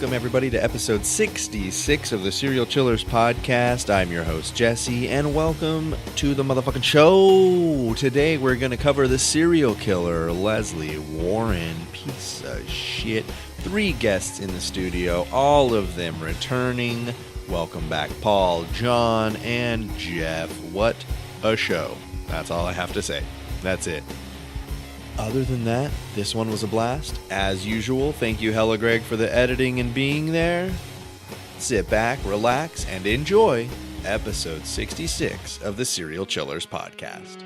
Welcome, everybody, to episode 66 of the Serial Chillers podcast. I'm your host, Jesse, and welcome to the motherfucking show. Today, we're going to cover the serial killer, Lesley Warren. Piece of shit. 3 guests in the studio, all of them returning. Welcome back, Paul, John, and Jeff. What a show. That's all I have to say. That's it. Other than that, this one was a blast. As usual, thank you, Hella Greg, for the editing and being there. Sit back, relax, and enjoy episode 66 of the Serial Chillers podcast.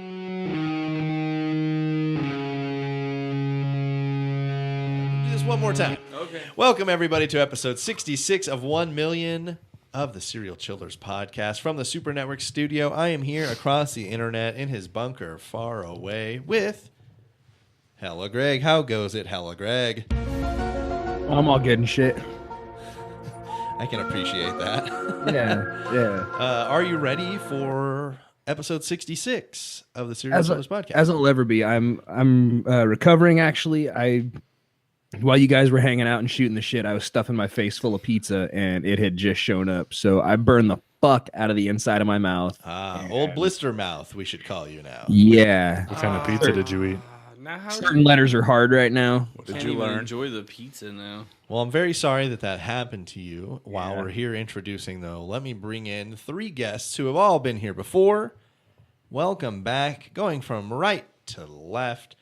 Do this one more time. Okay. Welcome, everybody, to episode 66 of 1 million of the Serial Chillers podcast. From the Super Network studio, I am here across the internet in his bunker far away with Hella Greg. How goes it, Hella Greg? I'm all good and shit. I can appreciate that. Yeah. Are you ready for episode 66 of the Serial Chillers podcast? As it'll ever be. I'm recovering, actually. While you guys were hanging out and shooting the shit, I was stuffing my face full of pizza, and it had just shown up. So I burned the fuck out of the inside of my mouth. Old blister mouth, we should call you now. Yeah. What kind of pizza did you eat? Certain letters are hard right now. What did you learn? Enjoy the pizza now. Well, I'm very sorry that happened to you. While we're here introducing, though, let me bring in 3 guests who have all been here before. Welcome back. Going from right to left.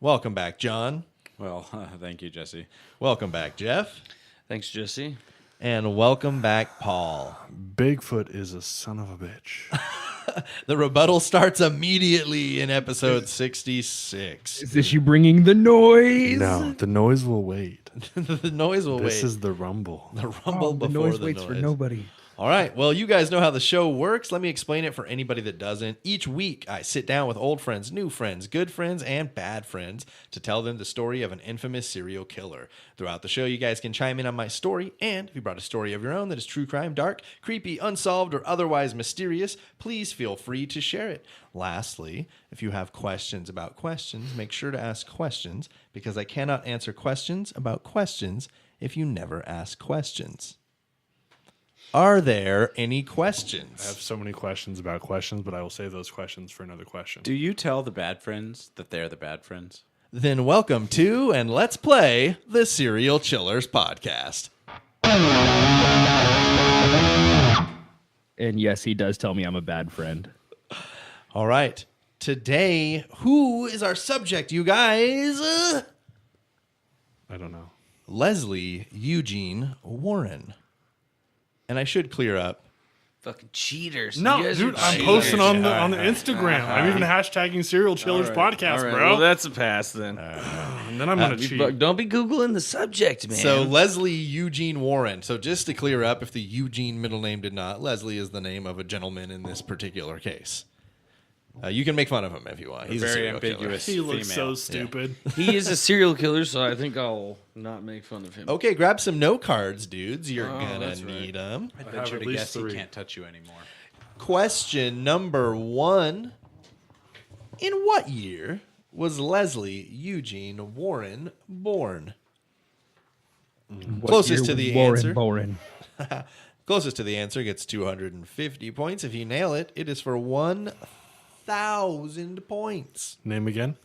Welcome back, John. Well, thank you, Jesse. Welcome back, Jeff. Thanks, Jesse. And welcome back, Paul. Bigfoot is a son of a bitch. The rebuttal starts immediately in episode 66. Is this you bringing the noise? No, the noise will wait. The noise will wait. This is the rumble. The rumble the before noise the waits noise. for nobody. All right. Well, you guys know how the show works. Let me explain it for anybody that doesn't. Each week, I sit down with old friends, new friends, good friends, and bad friends to tell them the story of an infamous serial killer. Throughout the show, you guys can chime in on my story, and if you brought a story of your own that is true crime, dark, creepy, unsolved, or otherwise mysterious, please feel free to share it. Lastly, if you have questions about questions, make sure to ask questions, because I cannot answer questions about questions if you never ask questions. Are there any questions? I have so many questions about questions, but I will save those questions for another question. Do you tell the bad friends that they're the bad friends? Then welcome to and let's play the Serial Chillers podcast. And yes, he does tell me I'm a bad friend. All right. Today, who is our subject, you guys? I don't know. Lesley Eugene Warren. And I should clear up. Fucking cheaters. No, You guys dude, are I'm cheaters. posting on the Instagram. I'm even hashtagging Serial Chillers podcast, All right, bro. well, that's a pass then. And then I'm gonna cheat. Don't be Googling the subject, man. So Lesley Eugene Warren. So just to clear up, if the Eugene middle name did not, Lesley is the name of a gentleman in this particular case. You can make fun of him if you want. He's a very serial killer. ambiguous. He looks female. so stupid. He is a serial killer, so I think I'll not make fun of him. Okay, grab some note cards, dudes. You're Oh, gonna that's right. need them. I'd have venture at to least guess 3. he can't touch you anymore. Question number 1. In what year was Lesley Eugene Warren born? Closest to the answer. Warren. Closest to the answer gets 250 points. If you nail it, it is for 1,000 points. Name again?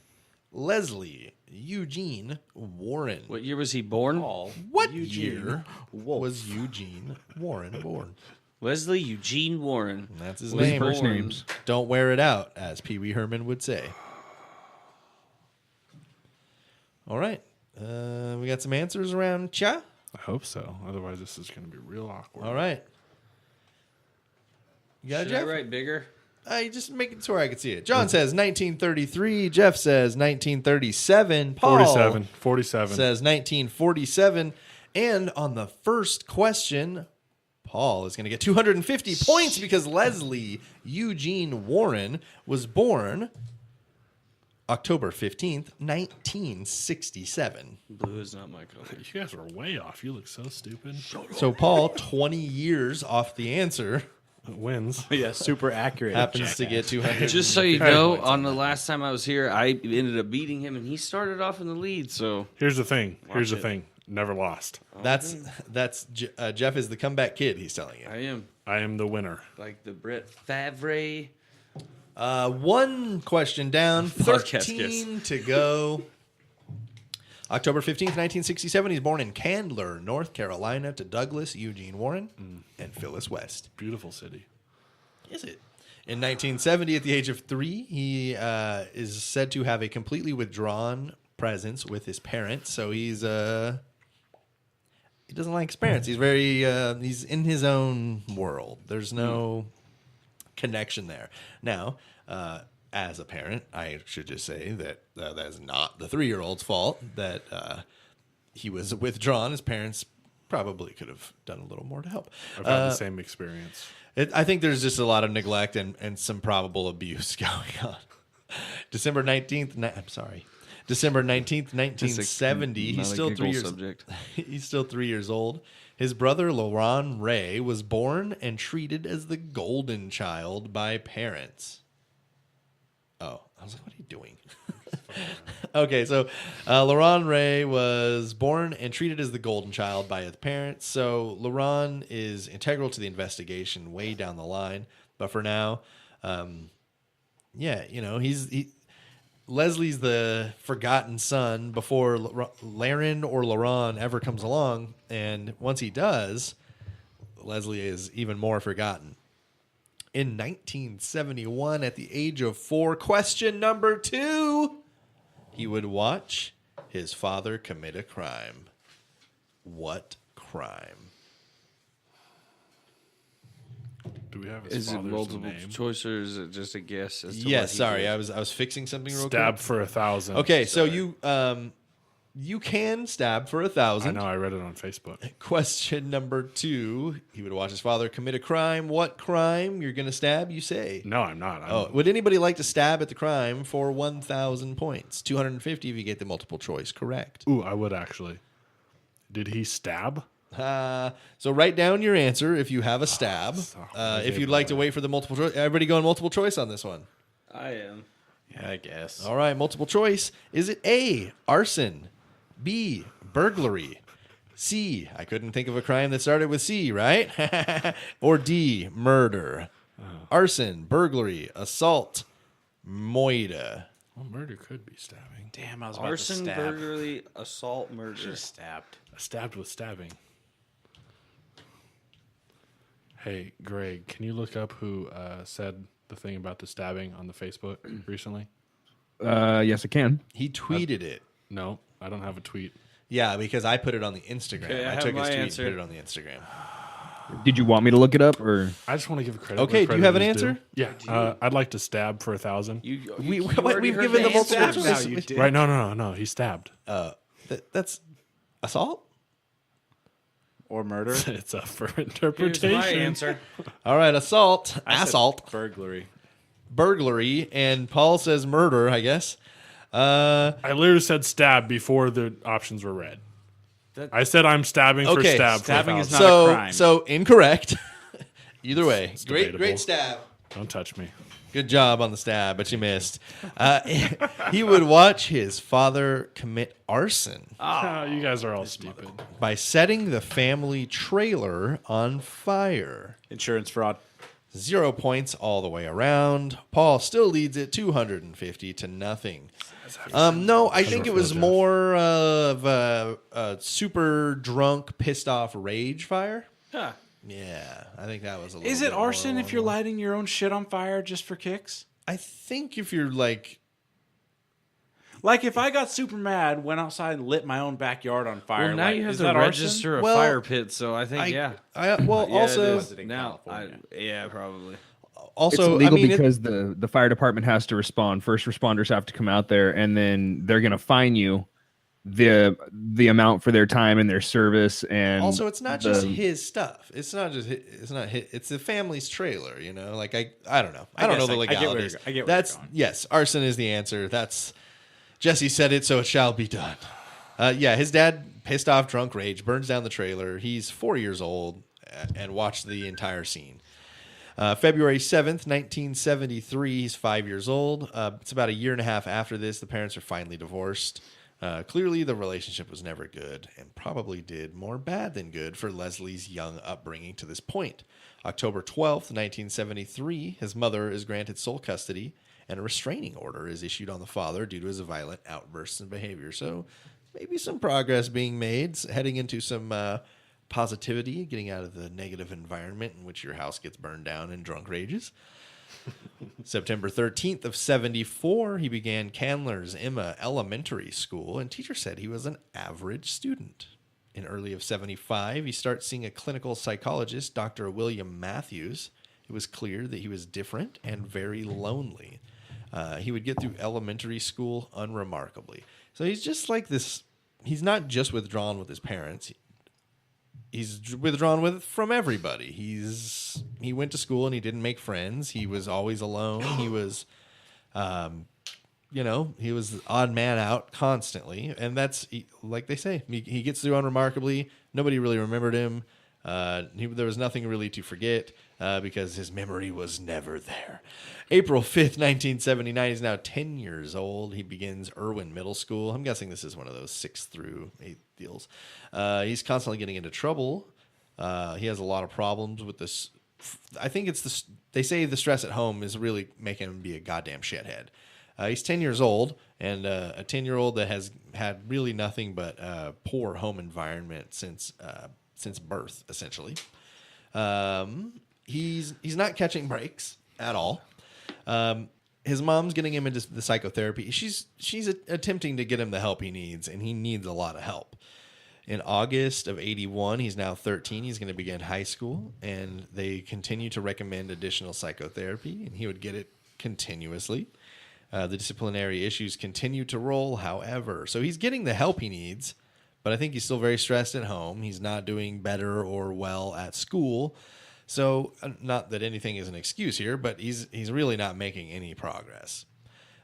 Lesley Eugene Warren. What year was he born? What year was Eugene Warren born? Lesley Eugene Warren. And that's his What are his name. first names? Don't wear it out, as Pee Wee Herman would say. All right. We got some answers around Cha. I hope so. Otherwise, this is going to be real awkward. All right. You got it, Should I Jeff? write bigger? I just make it so I can see it. John says 1933. Jeff says 1937. Paul 47. says 1947. And on the first question, Paul is going to get 250 points because Lesley Eugene Warren was born October 15th, 1967. Blue is not my color. You guys are way off. You look so stupid. So Paul, 20 years off the answer, Wins. Yeah, super accurate. happens to get 200. Just so you Hey, know, points on the last time I was here, I ended up beating him, and he started off in the lead. So Here's the thing. Watch it. Never lost. That's Jeff is the comeback kid. He's telling you. I am the winner. Like the Brett Favre. One question down, Podcast 13 to go. October 15th, 1967, he's born in Candler, North Carolina, to Douglas Eugene Warren and Phyllis West. Beautiful city. Is it? In 1970, at the age of 3, he is said to have a completely withdrawn presence with his parents. So he doesn't like his parents. He's he's in his own world. There's no connection there. Now, as a parent, I should just say that that is not the 3-year-old's fault that he was withdrawn. His parents probably could have done a little more to help. I've had the same experience. I think there's just a lot of neglect and some probable abuse going on. December 19th, 1970. He's still 3 years. He's still 3 years old. His brother Laurent Ray was born and treated as the golden child by parents. Oh, I was like, what are you doing? Okay, so Laurent Ray was born and treated as the golden child by his parents. So Laurent is integral to the investigation way down the line. But for now, Lesley's the forgotten son before Laren or Laurent ever comes along. And once he does, Lesley is even more forgotten. In 1971, at the age of 4, question number 2, he would watch his father commit a crime. What crime? Do we have his Is it father's multiple name? choice or is it just a guess? As to Yes, what he sorry, did? I was fixing something real Stab quick. for 1,000. Okay, so you can stab for 1,000. I know, I read it on Facebook. Question number 2, he would watch his father commit a crime. What crime? You're going to stab, you say? No, I'm not. Would anybody like to stab at the crime for 1,000 points? 250 if you get the multiple choice correct. Ooh, I would actually. Did he stab? So write down your answer if you have a stab. If you'd like to wait for the multiple choice. Everybody going multiple choice on this one? I am. Yeah, I guess. All right, multiple choice. Is it A, arson, B, burglary, C, I couldn't think of a crime that started with C, right? Or D, murder, arson, burglary, assault, moida. Well, murder could be stabbing. Damn, I was about Arson, to stab. burglary, assault, murder. Should have stabbed. Stabbed with stabbing. Hey, Greg, can you look up who said the thing about the stabbing on the Facebook recently? Yes, I can. He tweeted it. No, I don't have a tweet. Yeah, because I put it on the Instagram. Okay, I I have took his my tweet answer. and put it on the Instagram. Did you want me to look it up or? I just want to give credit. Okay, where do you have credit an is due. answer? Yeah, I'd like to stab for 1,000. We've given the multiple choice. Right? No. He stabbed. That's assault? Or murder. It's up for Here's interpretation. my answer. All right, assault, I said assault, burglary. burglary, and Paul says murder, I guess. I literally said stab before the options were read. I said I'm stabbing for Okay, stab. stabbing for is 1,000. not a crime. So incorrect. Either way, debatable. great stab. Don't touch me. Good job on the stab, but you missed. He would watch his father commit arson Oh, you guys are all stupid. by setting the family trailer on fire. Insurance fraud. 0 points all the way around. Paul still leads it 250 to nothing. No, I think it was more of a super drunk, pissed off rage fire. Huh. Yeah, I think that was a little Is bit it arson more if you're lighting your own shit on fire just for kicks? I think if you're like, Like if I got super mad, went outside and lit my own backyard on fire. Well, now like, you have is to that register a Well, fire pit, so I think, yeah. well, Yeah, it also, is. in Now, California. yeah, probably. It's also, illegal I mean, because the fire department has to respond. First responders have to come out there, and then they're going to fine you the amount for their time and their service. And also, it's not just his stuff. It's not just it's the family's trailer. You know, like I don't know. I don't know the legalities. I get where That's you're going. yes, arson is the answer. That's Jesse said it, so it shall be done. Yeah, his dad, pissed off, drunk rage, burns down the trailer. He's 4 years old and watched the entire scene. February 7th, 1973, he's 5 years old. It's about a year and a half after this. The parents are finally divorced. Clearly, the relationship was never good and probably did more bad than good for Lesley's young upbringing to this point. October 12th, 1973, his mother is granted sole custody and a restraining order is issued on the father due to his violent outbursts and behavior. So maybe some progress being made, heading into some positivity, getting out of the negative environment in which your house gets burned down and drunk rages. September 13th of 74, he began Candler's Emma Elementary School, and teacher said he was an average student. In early of 75, he starts seeing a clinical psychologist, Dr. William Matthews. It was clear that he was different and very lonely. He would get through elementary school unremarkably. So he's just like this. He's not just withdrawn with his parents. He's withdrawn from everybody. He went to school and he didn't make friends. He was always alone. He was, he was the odd man out constantly. And that's like they say, he gets through unremarkably. Nobody really remembered him. There was nothing really to forget because his memory was never there. April 5th, 1979, he's now 10 years old. He begins Irwin Middle School. I'm guessing this is one of those 6th through 8th deals. He's constantly getting into trouble. He has a lot of problems with this. I think it's this. They say the stress at home is really making him be a goddamn shithead. He's 10 years old, and a 10-year-old that has had really nothing but poor home environment since birth, essentially. He's not catching breaks at all. His mom's getting him into the psychotherapy. She's attempting to get him the help he needs, and he needs a lot of help. In August of 81, he's now 13. He's going to begin high school, and they continue to recommend additional psychotherapy, and he would get it continuously. The disciplinary issues continue to roll, however. So he's getting the help he needs, but I think he's still very stressed at home. He's not doing better or well at school. So not that anything is an excuse here, but he's really not making any progress.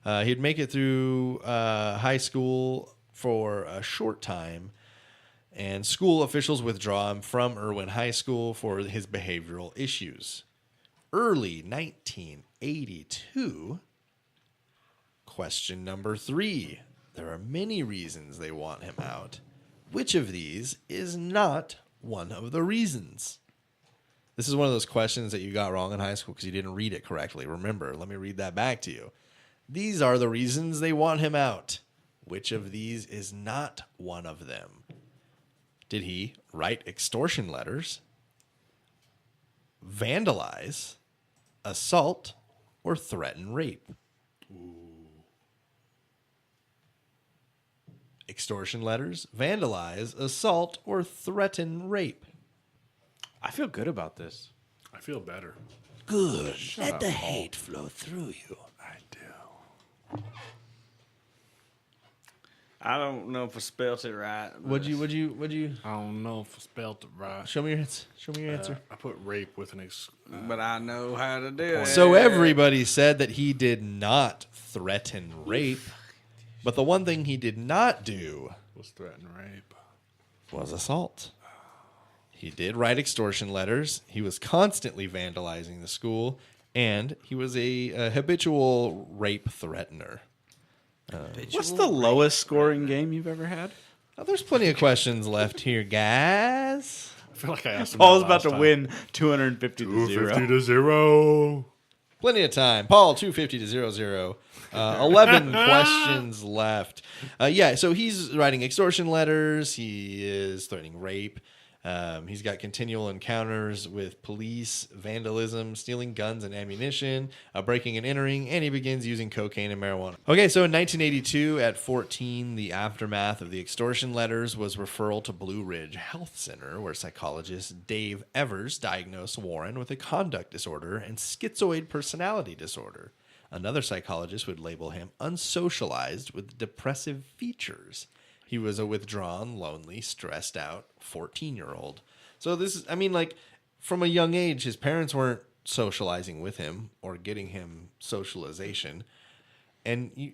He'd make it through high school for a short time, and school officials withdraw him from Irwin High School for his behavioral issues. Early 1982, question number 3. There are many reasons they want him out. Which of these is not one of the reasons? This is one of those questions that you got wrong in high school because you didn't read it correctly. Remember, let me read that back to you. These are the reasons they want him out. Which of these is not one of them? Did he write extortion letters, vandalize, assault, or threaten rape? Extortion letters, vandalize, assault, or threaten rape? I feel good about this. I feel better. Good. Let the hate flow through you. I do. I don't know if I spelled it right. Would you? I don't know if I spelled it right. Show me your answer. I put rape with an But I know how to do it. So everybody said that he did not threaten rape, but the one thing he did not do was threaten rape. was assault. He did write extortion letters. He was constantly vandalizing the school, and he was a habitual rape threatener. What's the lowest scoring game you've ever had? Now, there's plenty of questions left here, guys. I feel like I asked him. Paul's that about last to time. win 250 to 250 0. to 0. Plenty of time. Paul, 250 to 0-0. 11 questions left. So he's writing extortion letters. He is threatening rape. He's got continual encounters with police, vandalism, stealing guns and ammunition, breaking and entering, and he begins using cocaine and marijuana. Okay, so in 1982, at 14, the aftermath of the extortion letters was referral to Blue Ridge Health Center, where psychologist Dave Evers diagnosed Warren with a conduct disorder and schizoid personality disorder. Another psychologist would label him unsocialized with depressive features. He was a withdrawn, lonely, stressed out 14-year-old. So this is, from a young age, his parents weren't socializing with him or getting him socialization. And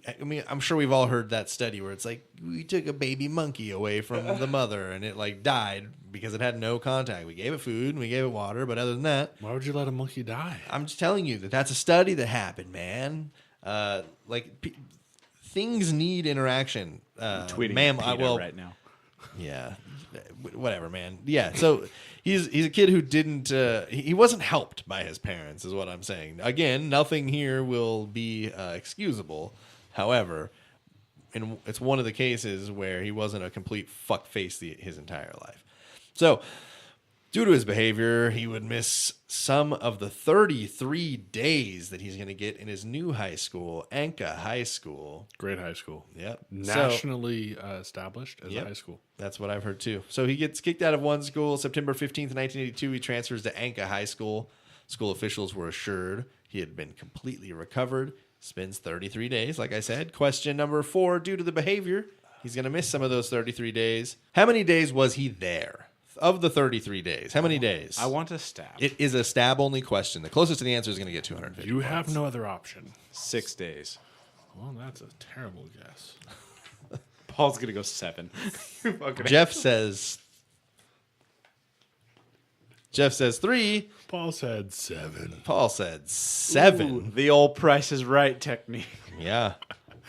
I'm sure we've all heard that study where it's like, we took a baby monkey away from the mother and it died because it had no contact. We gave it food and we gave it water, but other than that, Why would you let a monkey die? I'm just telling you that's a study that happened, man. things need interaction. Tweeting ma'am, at PETA right now. Yeah, whatever, man. Yeah, so he's a kid who didn't he wasn't helped by his parents, is what I'm saying. Again, nothing here will be excusable. However, and it's one of the cases where he wasn't a complete fuckface his entire life. So, due to his behavior, he would miss some of the 33 days that he's going to get in his new high school, Anka High School. Great high school. Yep. Nationally established as Yep. a high school. That's what I've heard too. So he gets kicked out of one school. September 15th, 1982, he transfers to Anka High School. School officials were assured he had been completely recovered. Spends 33 days, like I said. Question number 4, due to the behavior, he's going to miss some of those 33 days. How many days was he there? Of the 33 days, how many days? I want to stab. It is a stab-only question. The closest to the answer is going to get 250 You points. have no other option. 6 days. Well, that's a terrible guess. Paul's going to go 7. Jeff says 3. Paul said 7. Paul said 7. Ooh, the old Price is Right technique. Yeah.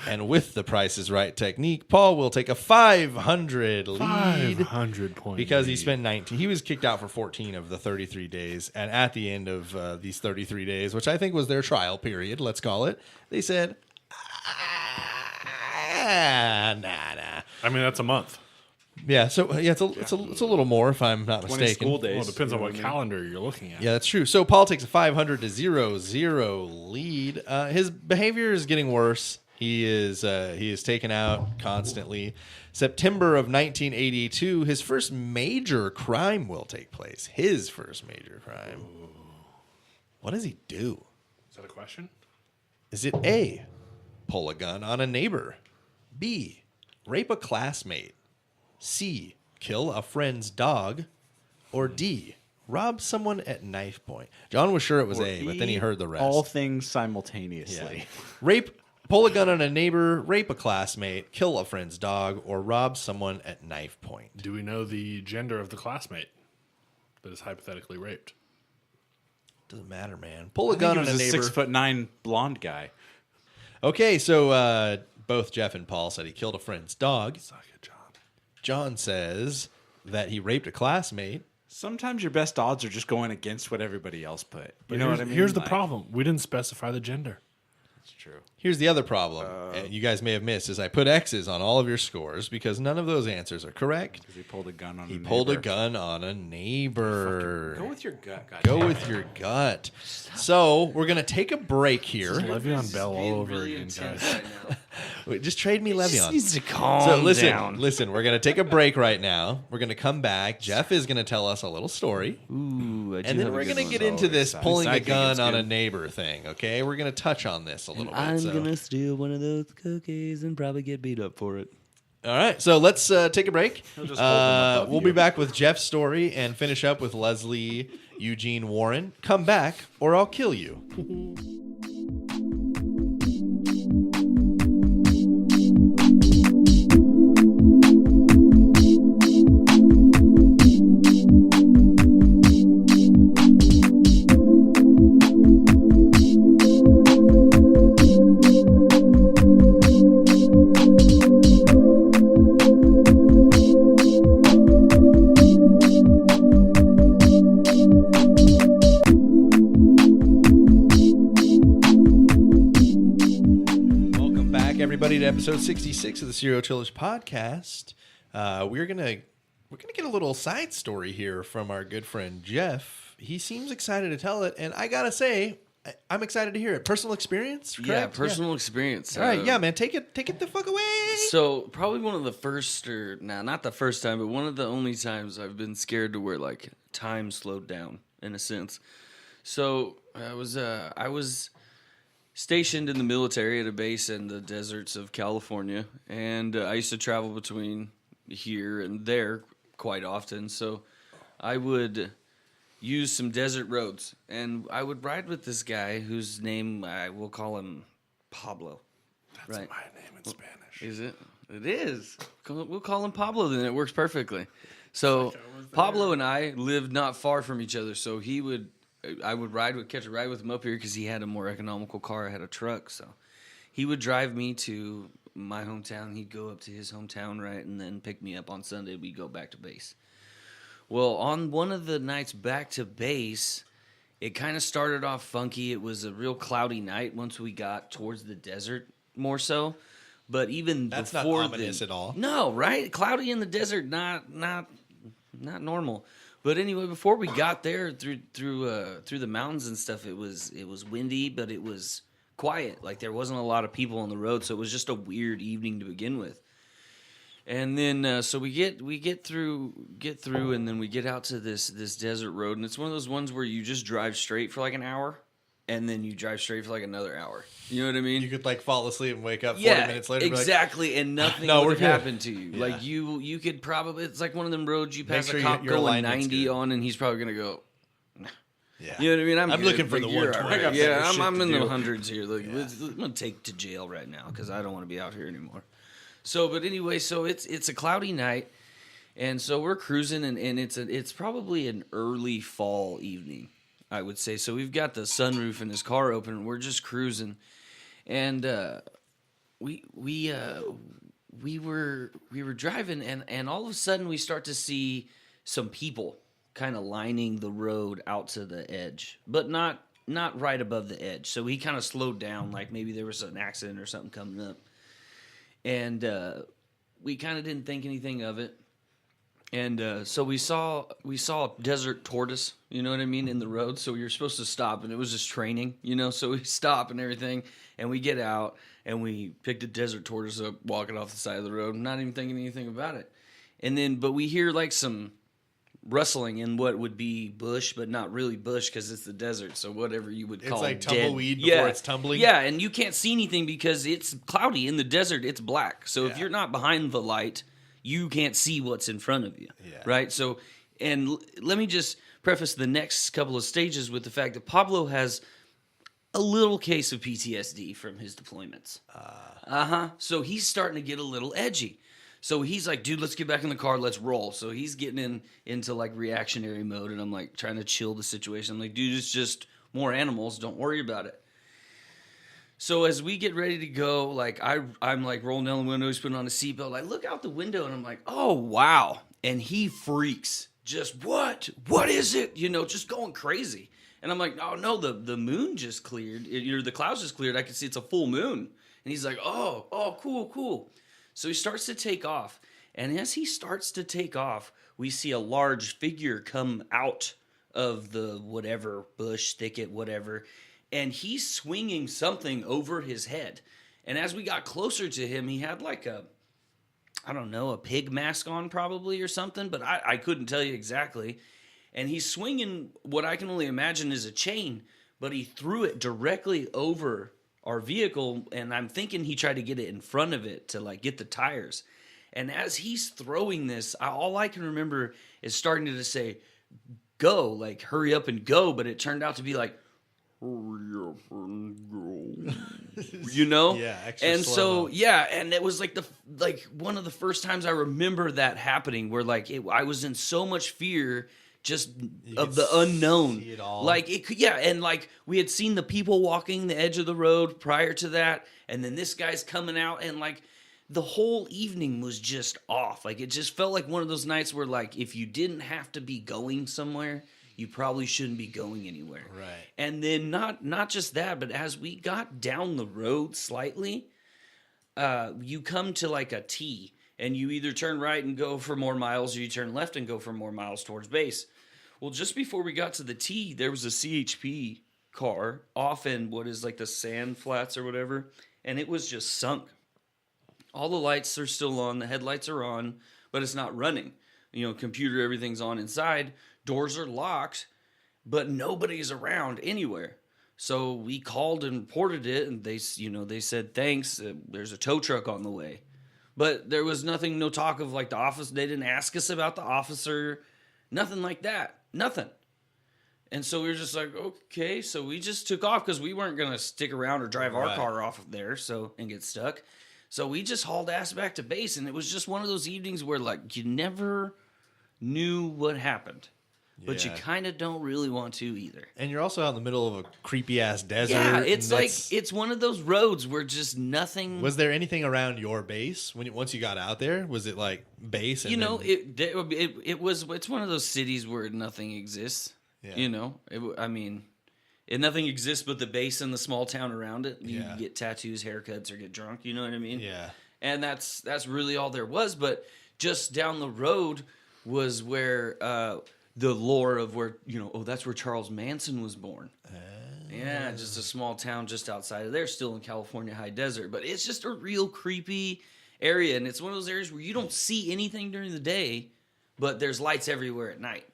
And with the Price is Right technique, Paul will take a 500 lead 500 points. because he spent 19. He was kicked out for 14 of the 33 days. And at the end of these 33 days, which I think was their trial period, let's call it, they said, nah. I mean, that's a month. Yeah, so yeah, it's a little more if I'm not 20 mistaken. school days. Well, it depends on You know what I mean? calendar you're looking at. Yeah, that's true. So Paul takes a 500 to 0-0 lead. His behavior is getting worse. He is taken out constantly. September of 1982, his first major crime will take place. His first major crime. What does he do? Is that a question? Is it A, pull a gun on a neighbor? B, rape a classmate? C, kill a friend's dog? Or D, rob someone at knife point? John was sure it was A, but then he heard the rest. All things simultaneously. Yeah. Pull a gun on a neighbor, rape a classmate, kill a friend's dog, or rob someone at knife point. Do we know the gender of the classmate that is hypothetically raped? Doesn't matter, man. Pull a gun on a He was a neighbor. 6'9" blonde guy. Okay, so both Jeff and Paul said he killed a friend's dog. Suck it, John. John says that he raped a classmate. Sometimes your best odds are just going against what everybody else put. You know here's, what I mean? Here's the Like, problem. We didn't specify the gender. That's true. Here's the other problem, and you guys may have missed, is I put X's on all of your scores because none of those answers are correct. Because he pulled a gun on He a pulled a neighbor. gun on a neighbor. Go with your gut, God. Go with your gut. So we're going to take a break here. Le'Veon Bell all over really again, intense guys. right now. Wait, just trade me Le'Veon. Needs to calm So listen, down. listen. We're gonna take a break right now. We're gonna come back. Jeff is gonna tell us a little story, Ooh, and then we're gonna get into this excited. pulling a I think gun it's on a good. neighbor thing. Okay, we're gonna touch on this a little bit. I'm so. gonna steal one of those cookies and probably get beat up for it. All right, so let's take a break. just hold them above We'll you. be back with Jeff's story and finish up with Lesley, Eugene, Warren. Come back, or I'll kill you. Welcome back, everybody, to episode 66 of the Serial Killers podcast. We're gonna get a little side story here from our good friend Jeff. He seems excited to tell it, and I gotta say, I'm excited to hear it. Personal experience, correct? Yeah, personal experience. All right, yeah, man, take it the fuck away. So probably one of the first, or not the first time, but one of the only times I've been scared to where like time slowed down in a sense. So I was stationed in the military at a base in the deserts of California, and I used to travel between here and there quite often. So I would use some desert roads, and I would ride with this guy whose name I will call him Pablo. That's Right. my name in Spanish. Is it? It is. We'll call him Pablo then. It works perfectly. So Pablo and I lived not far from each other. So I would catch a ride with him up here because he had a more economical car. I had a truck. So he would drive me to my hometown. He'd go up to his hometown, right, and then pick me up on Sunday. We'd go back to base. Well, on one of the nights back to base, it kind of started off funky. It was a real cloudy night once we got towards the desert, more so. But even That's before not ominous at all. No, right? Cloudy in the desert, not normal. But anyway, before we got there through the mountains and stuff, it was windy, but it was quiet. Like there wasn't a lot of people on the road, so it was just a weird evening to begin with. And then so we get through, and then we get out to this desert road, and it's one of those ones where you just drive straight for like an hour, and then you drive straight for like another hour. You know what I mean? You could like fall asleep and wake up 40 Yeah, minutes later. exactly, Be like, and nothing No, would we're have good. happened to you. Yeah. Like you could probably, it's like one of them roads you pass sure a cop your going alignment's 90 good. on, and he's probably gonna go. Yeah. You know what I mean? I'm I'm good, looking for but the you're 120. all right. I got Yeah, better shit I'm to in do. the hundreds here. Like, I'm gonna take to jail right now because I don't want to be out here anymore. So, but anyway, so it's a cloudy night, and so we're cruising, and it's probably an early fall evening, I would say. So we've got the sunroof in his car open, and we're just cruising, and we were driving, and all of a sudden we start to see some people kind of lining the road out to the edge, but not right above the edge. So he kind of slowed down, like maybe there was an accident or something coming up. And we kind of didn't think anything of it. And so we saw a desert tortoise, you know what I mean, in the road. So you're supposed to stop, and it was just training, you know. So we stop and everything, and we get out, and we picked a desert tortoise up, walking off the side of the road, not even thinking anything about it. And then, but we hear like some rustling in what would be bush, but not really bush because it's the desert. So whatever you would call like dead. tumbleweed before it's tumbling? Yeah, and you can't see anything because it's cloudy in the desert. It's black. So if you're not behind the light, you can't see what's in front of you. Yeah. Right? So, and let me just preface the next couple of stages with the fact that Pablo has a little case of PTSD from his deployments. So he's starting to get a little edgy. So he's like, dude, let's get back in the car. Let's roll. So he's getting into like reactionary mode, and I'm like trying to chill the situation. I'm like, dude, it's just more animals. Don't worry about it. So as we get ready to go, like I'm like rolling down the window. He's putting on a seatbelt. Like, look out the window, and I'm like, oh wow. And he freaks. Just what? What is it? You know, just going crazy. And I'm like, oh no, the moon just cleared. The clouds just cleared. I can see it's a full moon. And he's like, oh, cool. So he starts to take off. And as he starts to take off, we see a large figure come out of the whatever, bush, thicket, whatever. And he's swinging something over his head. And as we got closer to him, he had like a pig mask on probably or something. But I couldn't tell you exactly. And he's swinging what I can only imagine is a chain. But he threw it directly over our vehicle, and I'm thinking he tried to get it in front of it to like get the tires. And as he's throwing this, all I can remember is starting to say, go, like hurry up and go. But it turned out to be like, hurry up and go, you know? Yeah, extra and slow-mo. so, yeah, and it was like one of the first times I remember that happening where like I was in so much fear just of the unknown. see it all. Like it could, yeah, and like we had seen the people walking the edge of the road prior to that, and then this guy's coming out, and like the whole evening was just off. Like it just felt like one of those nights where like if you didn't have to be going somewhere, you probably shouldn't be going anywhere. Right. And then not just that, but as we got down the road slightly, you come to like a T, and you either turn right and go for more miles, or you turn left and go for more miles towards base. Well, just before we got to the T, there was a CHP car off in what is like the sand flats or whatever, and it was just sunk. All the lights are still on, the headlights are on, but it's not running. You know, computer, everything's on inside, doors are locked, but nobody's around anywhere. So we called and reported it, and they said, thanks, there's a tow truck on the way. But there was nothing, no talk of like the office. They didn't ask us about the officer, nothing like that, nothing. And so we were just like, okay. So we just took off because we weren't going to stick around or drive our car off of there and get stuck. So we just hauled ass back to base. And it was just one of those evenings where like you never knew what happened. but you Yeah. kind of don't really want to either. And you're also out in the middle of a creepy ass desert. Yeah, and it's that's- like it's one of those roads where just nothing. Was there anything around your base once you got out there? Was it like base? And you know, then- it was. It's one of those cities where nothing exists. Yeah. You know, nothing exists but the base and the small town around it. You Yeah. get tattoos, haircuts, or get drunk. You know what I mean? Yeah. And that's really all there was. But just down the road was where the lore of where that's where Charles Manson was born. Yeah, just a small town just outside of there, still in California high desert. But it's just a real creepy area, and it's one of those areas where you don't see anything during the day, but there's lights everywhere at night.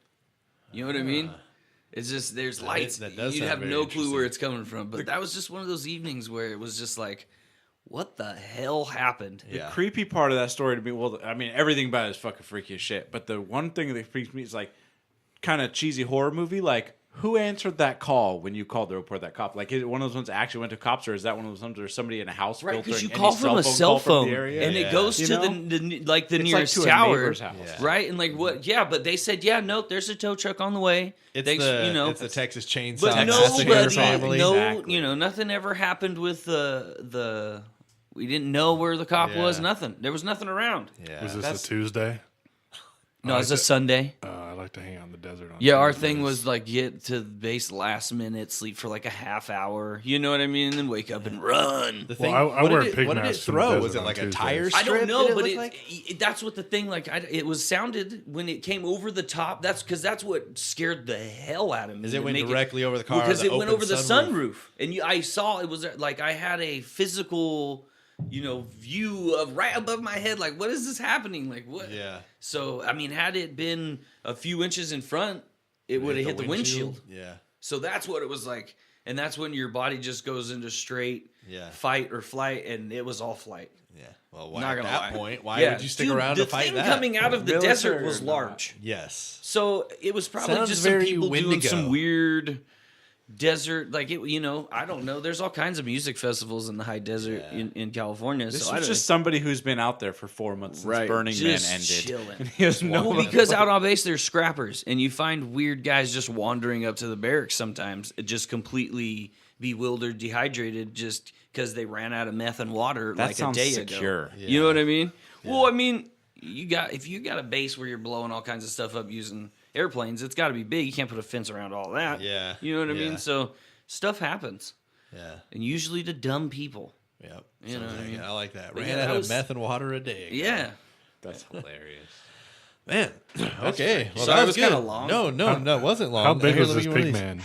You know what I mean? It's just there's lights. that does You sound have very no clue where interesting. it's coming from. But that was just one of those evenings where it was just like, what the hell happened? Yeah. The creepy part of that story to me, well, I mean, everything about it is fucking freaky as shit. But the one thing that freaks me is like kind of cheesy horror movie. Like, who answered that call when you called to report that cop? Like, is it one of those ones that actually went to cops, or is that one of those ones where somebody in a house Right, filtering because you any call from a cell call from phone, the area? and Yeah. it goes You to know? the like the It's nearest like to a tower, neighbor's house. Yeah. right? And like what? Yeah, but they said, yeah, no, there's a tow truck on the way. It's They- the Texas Chainsaw but Massacre nobody, family. no, Exactly. nothing ever happened with the. We didn't know where the cop was. Yeah. Nothing. There was nothing around. Yeah. Was this That's- a Tuesday? No, it was a Sunday. I like to hang out in the desert on Yeah, our Tuesdays. thing was like get to the base last minute, sleep for like a half hour. You know what I mean? And then wake up and run. The thing, I what wear did it, pig what did it masks in the throw? desert Was it on like a Tuesdays. tire I strip? don't know, did but look it, like? that's what the thing. Like, it was sounded when it came over the top. That's because that's what scared the hell out of me. Is it to went make directly over the car? because the it went open over the sunroof? sunroof, and I saw it was like I had a physical, view of right above my head. Like, what is this happening? Like, what? Yeah. So I mean, had it been a few inches in front, it would have hit the windshield. Yeah. So that's what it was like, and that's when your body just goes into straight Yeah. fight or flight, and it was all flight. Yeah. Well, why, Not at gonna that lie. point, why Yeah, would you stick dude, around the to fight thing that? coming out of the Military desert was or not? large. Yes. So it was probably Sounds just some very people doing Wendigo. some weird desert, like it. I don't know. There's all kinds of music festivals in the high desert Yeah. in California. This so I was don't just somebody who's been out there for 4 months since Right. Burning Just Man ended. chilling. And he has no well, because out on base there's scrappers, and you find weird guys just wandering up to the barracks sometimes, just completely bewildered, dehydrated, just because they ran out of meth and water That like a sounds day secure. ago. You know what I mean? Well, I mean, if you got a base where you're blowing all kinds of stuff up using airplanes, it's got to be big. You can't put a fence around all that. Yeah. You know what I Yeah. mean? So stuff happens, Yeah. and usually to dumb people. Yep. You know Sounds what I like mean? it. I like that. But Ran yeah, out that of was- meth and water a day ago. Yeah. That's hilarious. Man. Okay. Well, Sorry, that it was was kinda good. long. No, it wasn't long. How big Here, was let me this get one of pig these. man?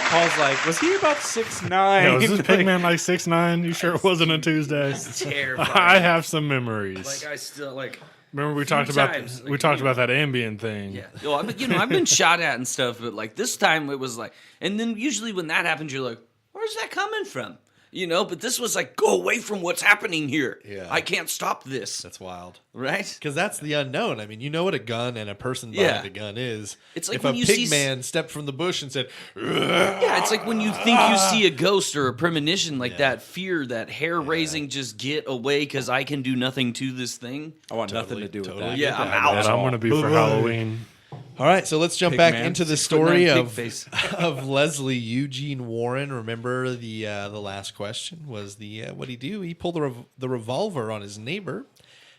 Paul's like, was he about 6'9"? Yeah, was this pig man like 6'9"? You sure it wasn't a Tuesday? Terrifying. I have some memories. Like I still like. Remember we few talked about times, we like, talked you know. about that ambient thing. Yeah. Well, I've been shot at and stuff, but like this time it was like, and then usually when that happens, you're like, where's that coming from? But this was like, go away from what's happening here. Yeah. I can't stop this. That's wild. Right? Because that's the unknown. I mean, you know what a gun and a person Yeah. behind a gun is. It's like if when a you pig see man stepped from the bush and said, Yeah, it's like when you think you see a ghost or a premonition, like that fear, that hair raising, just get away because I can do nothing to this thing. I want nothing to do with totally that. get Yeah, I'm that. out. That I'm gonna be for Halloween. All right, so let's jump Pig back man. into the 6'9" story pig of face. of Lesley Eugene Warren. Remember the last question was the what'd he do? He pulled the revolver on his neighbor.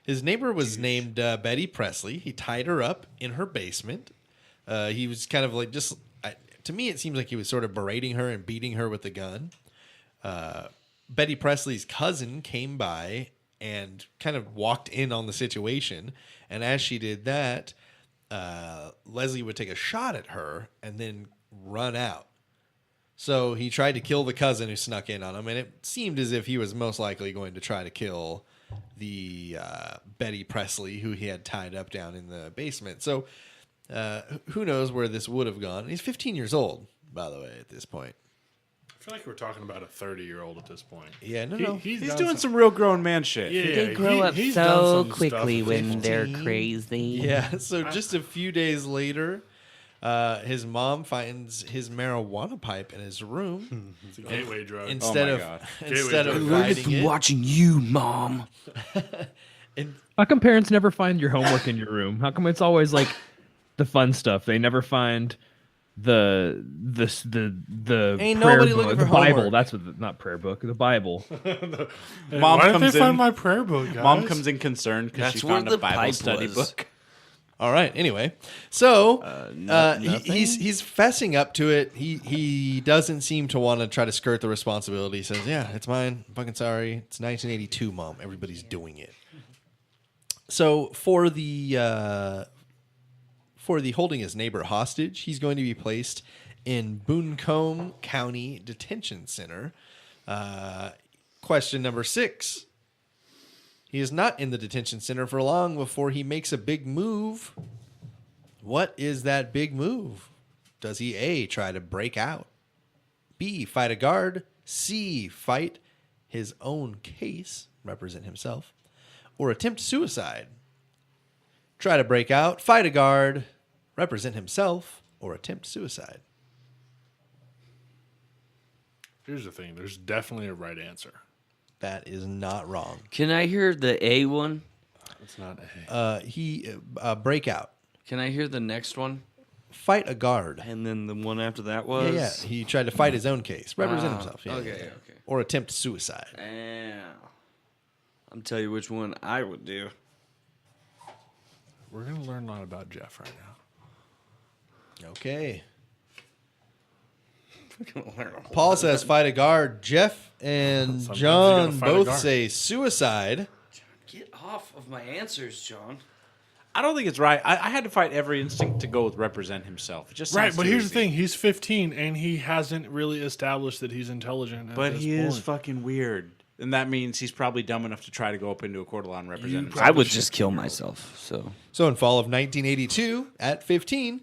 His neighbor was named Betty Presley. He tied her up in her basement. He was kind of like to me it seems like he was sort of berating her and beating her with the gun. Betty Presley's cousin came by and kind of walked in on the situation, and as she did that, Lesley would take a shot at her and then run out. So he tried to kill the cousin who snuck in on him, and it seemed as if he was most likely going to try to kill the Betty Presley who he had tied up down in the basement. So who knows where this would have gone. He's 15 years old, by the way, at this point. I feel like we're talking about a 30-year-old at this point. Yeah, no. He's done doing some real grown man shit. Yeah, They grow up he's done so some quickly stuff. when they're crazy. Yeah, so just a few days later, his mom finds his marijuana pipe in his room. It's a gateway drug. Instead my of God. instead of Gateway drug. hiding it, watching you, Mom. How come parents never find your homework in your room? How come it's always like the fun stuff? They never find the Ain't prayer nobody book, looking the for Bible. homework. That's what not prayer book, the Bible. Hey, Mom why did comes they find in- my prayer book, guys? Mom comes in concerned because That's she where found the a Bible pipe study was. book. All right. Anyway, so nothing? he's fessing up to it. He doesn't seem to want to try to skirt the responsibility. He says, "Yeah, it's mine. I'm fucking sorry. It's 1982, Mom. Everybody's doing it." So for the holding his neighbor hostage, he's going to be placed in Buncombe County Detention Center. Question number 6. He is not in the detention center for long before he makes a big move. What is that big move? Does he A, try to break out? B, fight a guard? C, fight his own case, represent himself? Or attempt suicide? Try to break out, fight a guard, represent himself, or attempt suicide? Here's the thing. There's definitely a right answer. That is not wrong. Can I hear the A one? It's not A. He break out, Can I hear the next one? fight a guard. And then the one after that was? Yeah. He tried to fight his own case, represent himself. Yeah, okay, yeah. okay. Or attempt suicide. I'm tell you which one I would do. We're going to learn a lot about Jeff right now. Okay. We're gonna learn a whole Paul says fight a guard. Jeff and Sometimes you John gotta fight a both guard. say suicide. Get off of my answers, John. I don't think it's right. I had to fight every instinct to go with represent himself. It just Right, sounds but too here's easy. the thing. He's 15, and he hasn't really established that he's intelligent at But this he is point. fucking weird. And that means he's probably dumb enough to try to go up into a court of law and represent himself. I would just kill myself. So So in fall of 1982, at 15,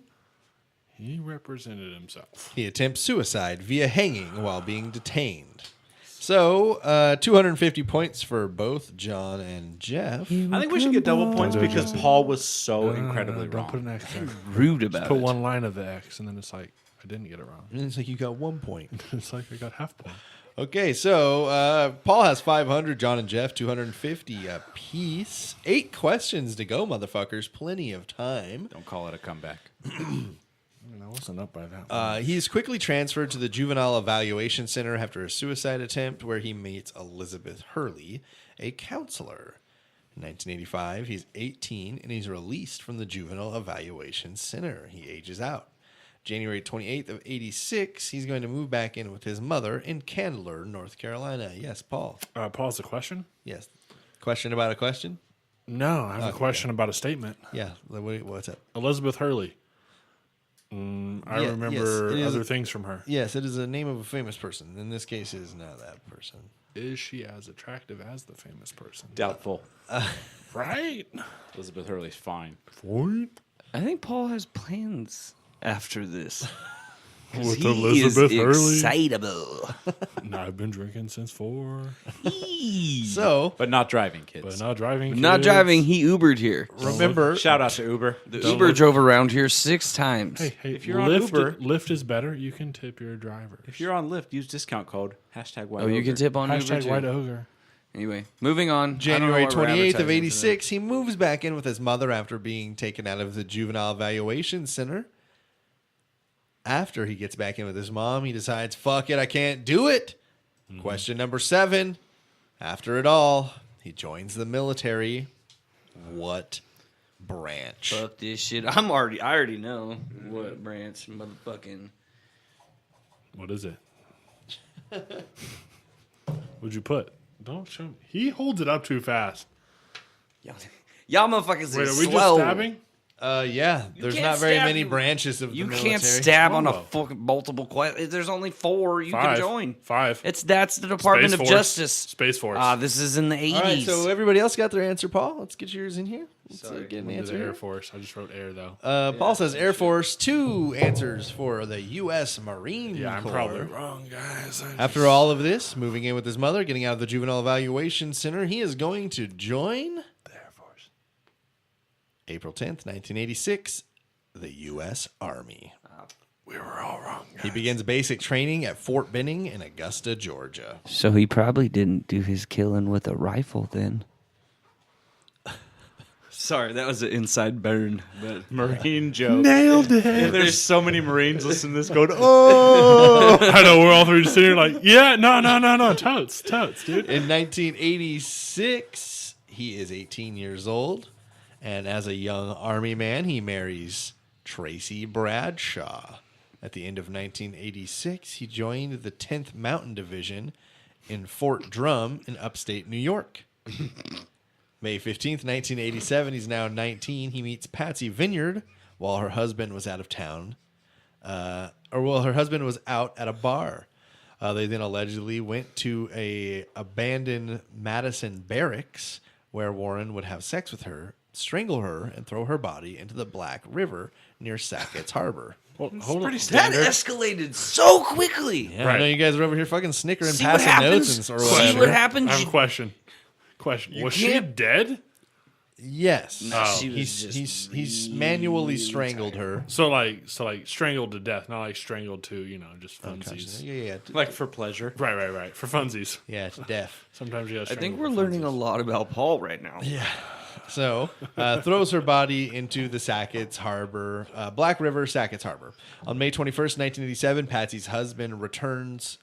He represented himself. he attempts suicide via hanging while being detained. So 250 points for both John and Jeff. I think we should get double points because Paul was so incredibly Don't put wrong. an X there. rude about Put it. one line of the X, and then it's like, I didn't get it wrong. And it's like you got 1 point. It's like I got half point. Okay, so Paul has 500, John and Jeff 250 apiece. 8 questions to go, motherfuckers. Plenty of time. Don't call it a comeback. I wasn't up by that. He's quickly transferred to the Juvenile Evaluation Center after a suicide attempt where he meets Elizabeth Hurley, a counselor. In 1985, he's 18 and he's released from the Juvenile Evaluation Center. He ages out. January 28th of 86, he's going to move back in with his mother in Candler, North Carolina. Yes, Paul. Pause the question? Yes. Question about a question? No, I have a question about a statement. Yeah. What's up? Elizabeth Hurley. I Yeah, remember yes, it is- other things from her. Yes, it is the name of a famous person. In this case, it is not that person. Is she as attractive as the famous person? Doubtful. Right? Elizabeth Hurley's fine. I think Paul has plans after this. With He Elizabeth is Hurley? excitable. No, I've been drinking since 4. So, But not driving, kids. But not driving. Not kids. driving. He Ubered here. remember, Shout out to Uber. The Uber drove around here 6 times. Hey, If you're on Lyft, Uber- Lyft is better. You can tip your drivers. If you're on Lyft, use discount code #white. Oh, you can tip on Uber Hashtag too. white ogre. Anyway, moving on. January I don't know why we're 28th of advertising 86, he moves back in with his mother after being taken out of the Juvenile Evaluation Center. After he gets back in with his mom, he decides, fuck it, I can't do it. Question number 7. After it all, he joins the military. What branch? today. Fuck this shit. I already know what branch. Motherfucking. What is it? What'd you put? Don't show me. He holds it up too fast. Y'all motherfuckers Wait, is are we just slow. stabbing? Yeah, there's can't not very stab many you. branches of You the military. can't stab on a Whoa. fucking multiple questions. There's only 4 you 5. can join. 5. That's the Department Space of Force. Justice. Space Force. This is in the 80s. All right, so everybody else got their answer, Paul. Let's get yours in here. Let's Sorry. get an Into answer the Air here. Force. I just wrote air though. Paul says Air Force. 2 answers for the U.S. Marine Yeah, I'm Corps. probably wrong, guys. After all of this, moving in with his mother, getting out of the Juvenile Evaluation Center, he is going to join the Air Force. April 10th, 1986, the U.S. Army. We were all wrong. He begins basic training at Fort Benning in Augusta, Georgia. So he probably didn't do his killing with a rifle then. Sorry, that was an inside burn. But Marine joke. Nailed it. And there's so many Marines listening to this going, oh! I know we're all three just sitting here like, yeah, no, totes, dude. In 1986, he is 18 years old, and as a young Army man, he marries Tracy Bradshaw. At the end of 1986, he joined the 10th Mountain Division in Fort Drum in upstate New York. May 15th, 1987, he's now 19. He meets Patsy Vineyard while her husband was out of town, while her husband was out at a bar. They then allegedly went to a abandoned Madison barracks where Warren would have sex with her, strangle her, and throw her body into the Black River near Sackett's Harbor. Well, hold on. that escalated so quickly. Yeah, Right. I know you guys are over here fucking snickering, See what passing happens? notes or See whatever. what happens? I have a question. Was she can't- dead? Yes. No, she was He's just manually really strangled tired. her. So like strangled to death, not like strangled to, just funsies. Yeah. Like for pleasure. Right. For funsies. Yeah, it's death. Sometimes you gotta I think strangle we're for learning a funsies. lot about Paul right now. Yeah. So, throws her body into the Sackett's Harbor, Black River, Sackett's Harbor. On May 21st, 1987, Patsy's husband returns.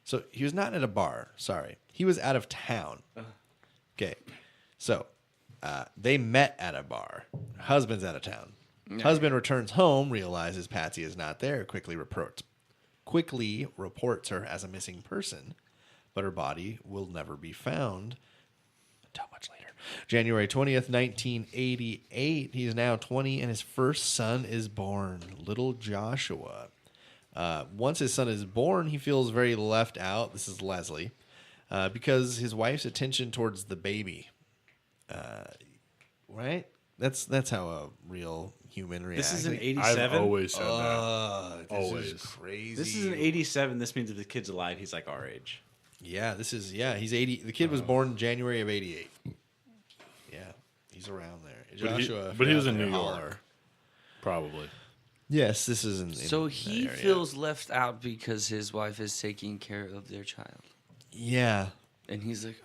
So, he was not at a bar. Sorry. He was out of town. Okay. So, they met at a bar. Husband's out of town. Husband returns home, realizes Patsy is not there, quickly reports her as a missing person, but her body will never be found until much later. January 20th, 1988. He is now 20, and his first son is born, little Joshua. Once his son is born, he feels very left out. This is Lesley, because his wife's attention towards the baby. Right? That's how a real human reacts. This is an Like, 87. I've always said that. this Always. is crazy. This is an 87. This means if the kid's alive, he's like our age. Yeah, he's 80. The kid was born January of 88. Yeah, he's around there. Joshua. But he was out in there, New York. holler. Probably. Yes, this is in So that he area. feels left out because his wife is taking care of their child, Yeah. and he's like,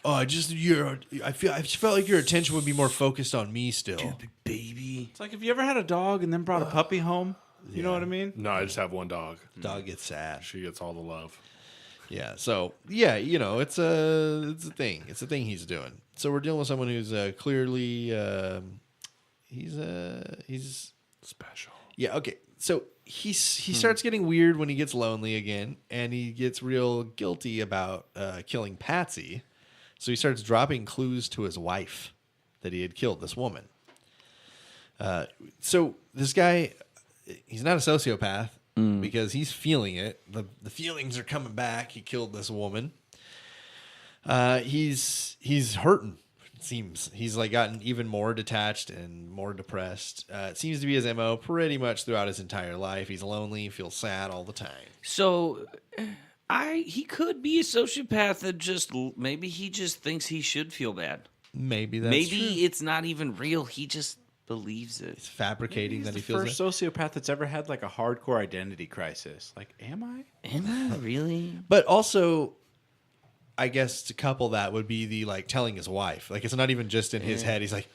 Oh, I just I felt like your attention would be more focused on me still. "Baby." It's like if you ever had a dog and then brought a puppy home. You know what I mean? No, I just have one dog. Dog gets sad. She gets all the love. Yeah. So yeah, it's a thing. It's a thing he's doing. So we're dealing with someone who's clearly he's Special. yeah. Okay. So he starts getting weird when he gets lonely again, and he gets real guilty about killing Patsy. So he starts dropping clues to his wife that he had killed this woman. So this guy, he's not a sociopath because he's feeling it. The feelings are coming back. He killed this woman. He's hurting. It seems he's like gotten even more detached and more depressed. It seems to be his MO pretty much throughout his entire life. He's lonely, feels sad all the time. So, he could be a sociopath that maybe he just thinks he should feel bad. Maybe that's Maybe true. it's not even real. He just believes it. He's fabricating He's that the he feels first it. sociopath that's ever had like a hardcore identity crisis. Like, am I? Am I really? But also, I guess to couple that would be the like telling his wife. Like it's not even just in his head. He's like,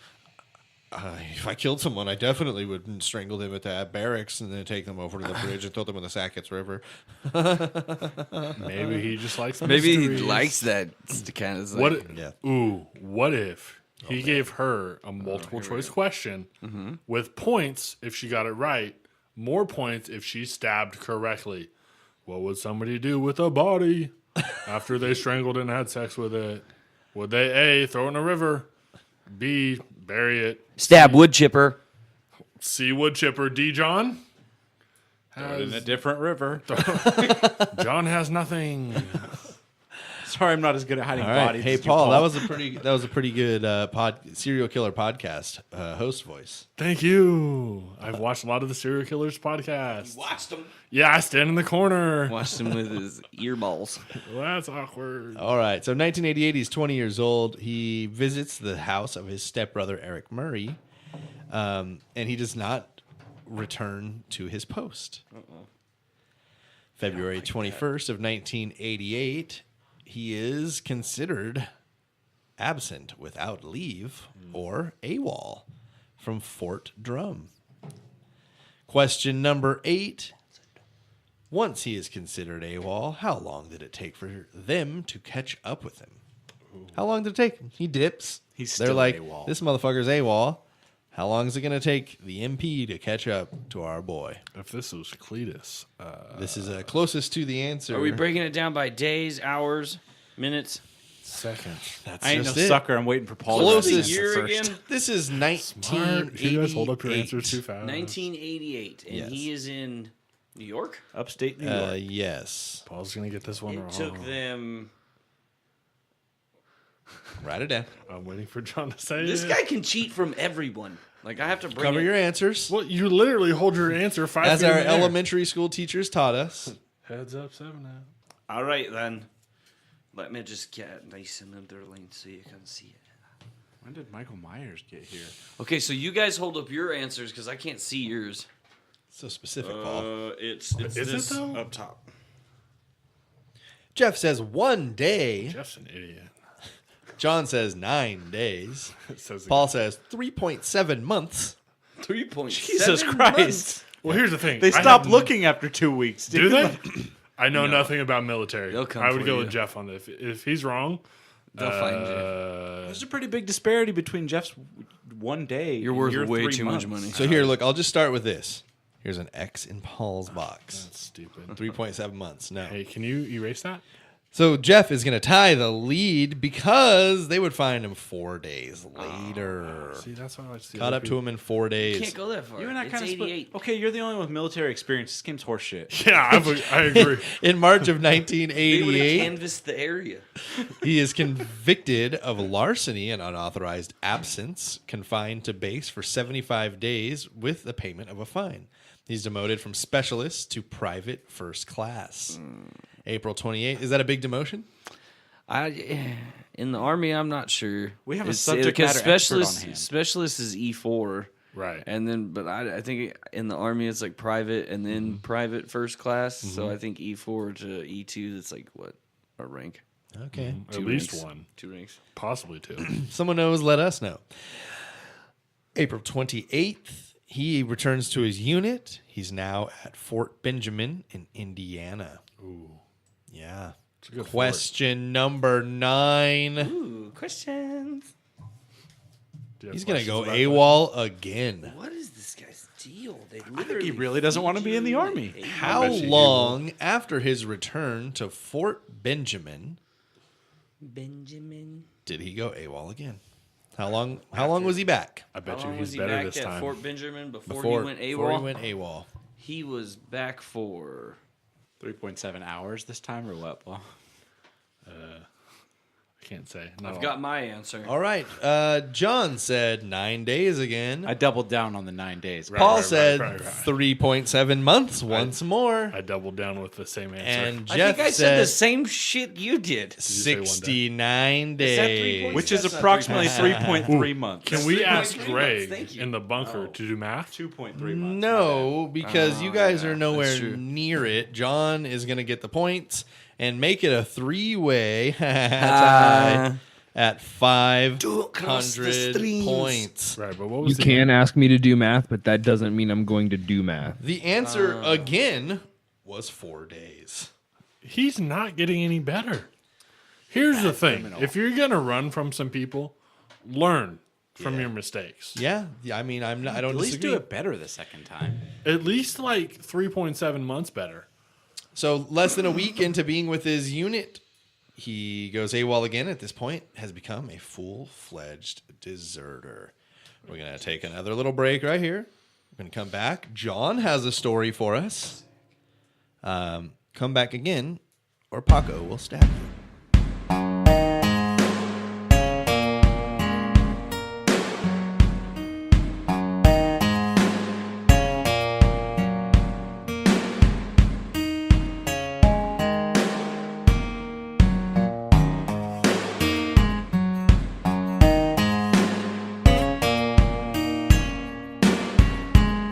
if I killed someone, I definitely would strangle them at that barracks and then take them over to the bridge and throw them in the Sackett's River. Maybe he just likes Maybe he mysteries. likes that kind of thing. What? Yeah. Ooh, what if he gave her a multiple choice question with points if she got it right, more points if she stabbed correctly? What would somebody do with a body after they strangled and had sex with it? Would they A, throw it in a river, B, bury it, Stab wood chipper. C, wood chipper, D, John? Throw it in a different river. John has nothing. Sorry, I'm not as good at hiding All right. bodies. Hey as you, Paul, that was a pretty good serial killer podcast host voice. Thank you. I've watched a lot of the serial killers podcasts. Watched him. Yeah, I stand in the corner. Watched him with his earballs. Well, that's awkward. All right. So 1988, he's 20 years old. He visits the house of his stepbrother Eric Murray, and he does not return to his post. February 21st of 1988, he is considered absent without leave, or AWOL from Fort Drum. Question number 8. Once he is considered AWOL, how long did it take for them to catch up with him? How long did it take? He dips. He's They're still like, AWOL. this motherfucker's AWOL. How long is it going to take the MP to catch up to our boy? If this was Cletus, This is closest to the answer. Are we breaking it down by days, hours, minutes? seconds. That's I ain't no just it. sucker. I'm waiting for Paul. Closest to answer year first. again? This is Smart. 1988. You guys hold up your answers too fast. 1988, and Yes. he is in New York. Upstate New York. Yes. Paul's gonna get this one It wrong. took them. Write it down. I'm waiting for John to say This it. guy can cheat from everyone. Like I have to bring Cover it. your answers. Well, you literally hold your answer 5 As feet our in the air. elementary school teachers taught us. Heads up, 7 now. All right then. Let me just get nice and underlined so you can see it. When did Michael Myers get here? Okay, so you guys hold up your answers because I can't see yours. So specific, Paul. It's Is it, this though? up top. Jeff says 1 day. Jeff's an idiot. John says 9 days. It says Paul says 3.7 months. 3.7 Jesus Christ! Well, here's the thing. They I stopped have- looking after 2 weeks. Do Dude. they? I know nothing about military. They'll come I would for go you. with Jeff on this. If he's wrong, They'll find you. There's a pretty big disparity between Jeff's 1 day. You're and worth your way 3 too much months. money. So here, look, I'll just start with this. Here's an X in Paul's box. that's stupid. 3.7 months. No. Hey, can you erase that? So Jeff is going to tie the lead because they would find him 4 days later. See, that's why I like to see Caught other up to people. him in 4 days. Can't go that far. You and I It's kind of 88. Okay, you're the only one with military experience. This game's horseshit. Yeah, I agree. In March of They would have 1988, canvassed the area. he is convicted of larceny and unauthorized absence, confined to base for 75 days with the payment of a fine. He's demoted from specialist to private first class. April 28th. Is that a big demotion? In the army, I'm not sure. We have a It's- subject because matter expert on specialist. hand. Specialist is E4, Right. and then but I think in the army it's like private and then private first class. So I think E4 to E2. That's like what a rank. Okay. At 2 least ranks. one. 2 ranks. Possibly 2. Someone knows, let us know. April 28th, he returns to his unit. He's now at Fort Benjamin in Indiana. Ooh. Yeah. It's a good Question number 9. Ooh, questions. Do you have He's going to go questions about AWOL again. What is this guy's deal? They I think he really doesn't want to be in the army. How bet you he long after his return to Fort Benjamin Benjamin. did he go AWOL again? How long was he back? that? I bet How you long was he's he better back this at time. Fort Benjamin before Before he went AWOL? Before he went AWOL. He was back for 3.7 hours this time, or what, Paul? I can't say. I've got my answer. All right. John said 9 days again. I doubled down on the 9 days. Right. Paul said right. 3.7 months once more. I doubled down with the same answer. And I Jeff think I said the said same shit you did. say one day? 69 Is that 3 days. points? Which is That's not approximately 3.7. 3.3 months. Can we 3.3 ask months, Greg thank you. in the bunker Oh. to do math? 2.3 months. No, because you guys are that's nowhere true. near it. John is going to get the points and make it a 3-way tie at 500 points. Right, but what You was the can ask me to do math, but that doesn't mean I'm going to do math. The answer again was 4 days. He's not getting any better. Here's the thing: if you're gonna run from some people, learn from your mistakes. Yeah, I mean, I don't At least disagree. do it better the second time. At least like 3.7 months better. So less than a week into being with his unit, he goes AWOL again. At this point, has become a full-fledged deserter. We're gonna take another little break right here. We're gonna come back. John has a story for us. Come back again, or Paco will stab you.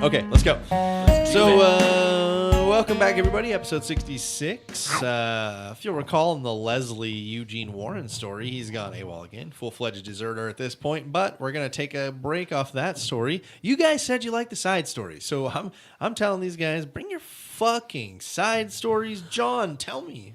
Okay, let's go. So, Welcome back, everybody. Episode 66. If you'll recall in the Lesley Eugene Warren story, he's gone AWOL again. Full-fledged deserter at this point, but we're going to take a break off that story. You guys said you liked the side stories, so I'm telling these guys, bring your fucking side stories. John, tell me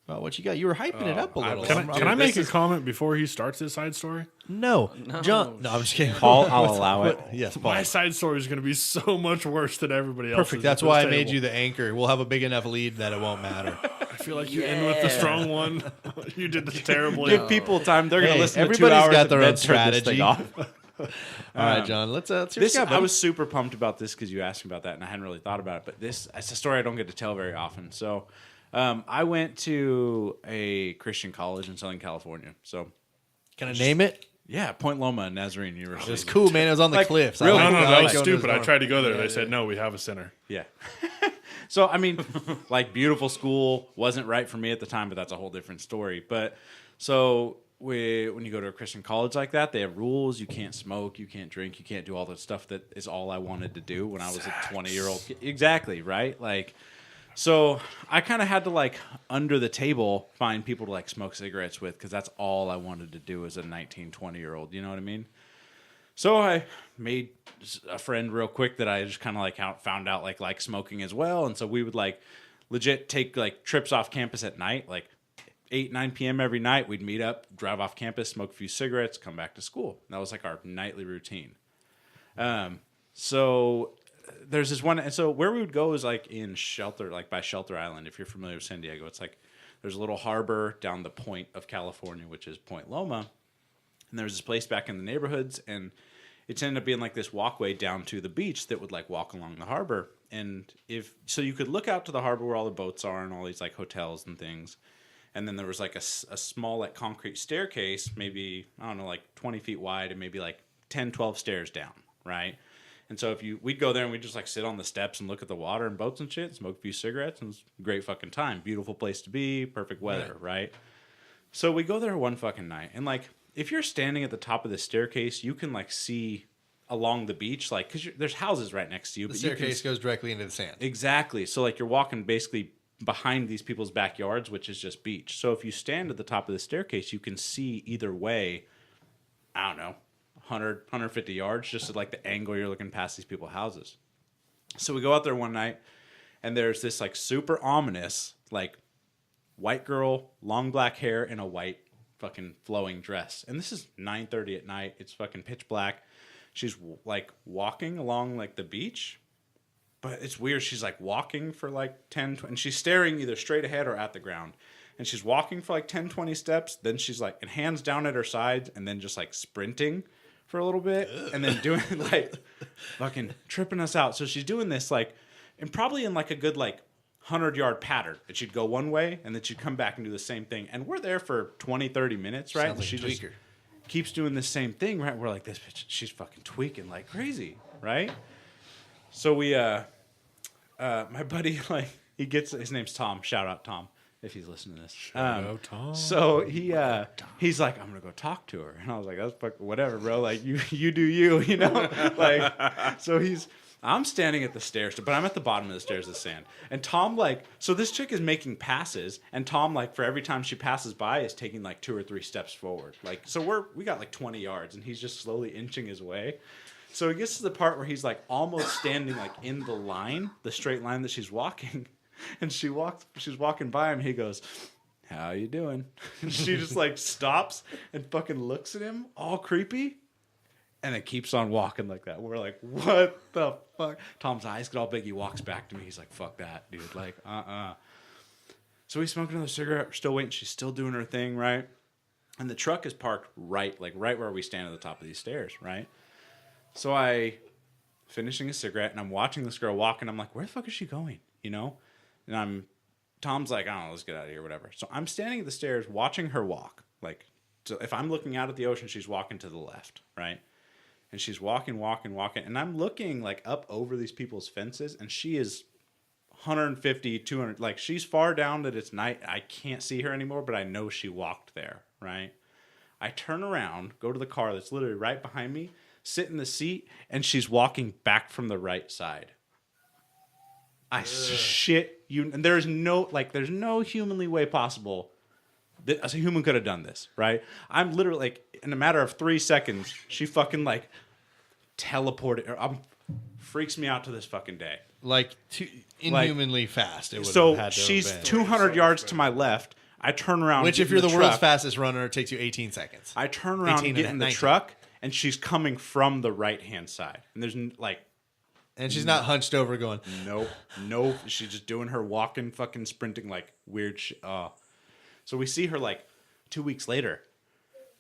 about what you got. You were hyping it up a little. Can I make a comment before he starts his side story? No. John. No, I'm just kidding. Paul, I'll allow it. Yes, Paul. My side story is going to be so much worse than everybody else's. Perfect. That's why I made you the anchor. We'll have a big enough lead that it won't matter. I feel like you end with the strong one. You did this terribly. Give people time. They're going to listen to 2 everybody's hours got their and own then turn this thing strategy. off. All right, John. Let's hear This, what you got, I bud. was super pumped about this because you asked me about that, and I hadn't really thought about it. But it's a story I don't get to tell very often. So I went to a Christian college in Southern California. So Can I name it? yeah, Point Loma Nazarene University. It's cool, man. It was on the Like, cliffs. really? No, I that like was going to stupid. the I dorm. tried to go there. They said, no, we have a center. Yeah. So, I mean, like, beautiful school. Wasn't right for me at the time, but that's a whole different story. But so when you go to a Christian college like that, they have rules. You can't smoke. You can't drink. You can't do all that stuff that is all I wanted to do when I was a 20-year-old kid. Exactly, right? Like, so I kind of had to, like, under the table find people to, like, smoke cigarettes with because that's all I wanted to do as a 19, 20-year-old. You know what I mean? So I made a friend real quick that I just kind of like found out like smoking as well. And so we would like legit take like trips off campus at night, like 8, 9 p.m. every night. We'd meet up, drive off campus, smoke a few cigarettes, come back to school. That was like our nightly routine. So there's this one. And so where we would go is like in Shelter, like by Shelter Island. If you're familiar with San Diego, it's like there's a little harbor down the point of California, which is Point Loma. And there was this place back in the neighborhoods, and it ended up being like this walkway down to the beach that would like walk along the harbor. And so you could look out to the harbor where all the boats are and all these like hotels and things. And then there was like a small like concrete staircase, maybe, I don't know, like 20 feet wide and maybe like 10, 12 stairs down, right? And so we'd go there and we'd just like sit on the steps and look at the water and boats and shit, smoke a few cigarettes, and it was a great fucking time. Beautiful place to be, perfect weather, right? So we go there one fucking night, and like, if you're standing at the top of the staircase, you can like see along the beach, like, because there's houses right next to you. The but staircase goes directly into the sand. Exactly. So like you're walking basically behind these people's backyards, which is just beach. So if you stand at the top of the staircase, you can see either way, I don't know, 100, 150 yards, just at like the angle you're looking past these people's houses. So we go out there one night, and there's this like super ominous, like white girl, long black hair, and a white fucking flowing dress. And this is 9:30 at night. It's fucking pitch black. She's like walking along like the beach, but it's weird. She's like walking for like 10, 20, and she's staring either straight ahead or at the ground. And she's walking for like 10, 20 steps. Then she's like, and hands down at her sides, and then just like sprinting for a little bit, and then doing like fucking tripping us out. So she's doing this like, and probably in like a good like 100-yard pattern. And she'd go one way, and then she'd come back and do the same thing. And we're there for 20, 30 minutes, right? Sounds like she a just tweaker. keeps doing the same thing, right? We're like, this bitch, she's fucking tweaking like crazy, right? So we, my buddy, like, he gets, his name's Tom. Shout out Tom, if he's listening to this. Shout out Tom. So he's like, I'm gonna go talk to her, and I was like, that's fucking whatever, bro. Like you do you, you know. Like, so I'm standing at the stairs, but I'm at the bottom of the stairs of sand. And Tom, like, so this chick is making passes, and Tom, like, for every time she passes by, is taking like 2 or 3 steps forward. Like, so we got like 20 yards, and he's just slowly inching his way. So he gets to the part where he's like almost standing like in the line, the straight line that she's walking, and she's walking by him. He goes, "How you doing?" And she just like stops and fucking looks at him, all creepy. And it keeps on walking like that. We're like, what the fuck? Tom's eyes get all big. He walks back to me. He's like, fuck that, dude. Like, So we smoke another cigarette. We're still waiting. She's still doing her thing, right? And the truck is parked right where we stand at the top of these stairs, right? So I finishing a cigarette, and I'm watching this girl walk, and I'm like, where the fuck is she going? You know? And Tom's like, I don't know, let's get out of here, whatever. So I'm standing at the stairs watching her walk. Like, so if I'm looking out at the ocean, she's walking to the left, right? And she's walking. And I'm looking like up over these people's fences, and she is 150, 200. Like, she's far down that it's night. I can't see her anymore, but I know she walked there, right? I turn around, go to the car that's literally right behind me, sit in the seat, and she's walking back from the right side. I shit you. And there's no humanly way possible that a human could have done this, right? I'm literally like, in a matter of 3 seconds, she fucking like teleported. Freaks me out to this fucking day. Like inhumanly fast. It would So have had to she's have been. 200 yards to my left. I turn around. Which, get if in you're the world's truck. fastest runner, it takes you 18 seconds. I turn around 18 and get and in the 19. truck, and she's coming from the right hand side. And there's like, And she's not hunched over going, nope. She's just doing her walking, fucking sprinting, like weird shit. So we see her like 2 weeks later.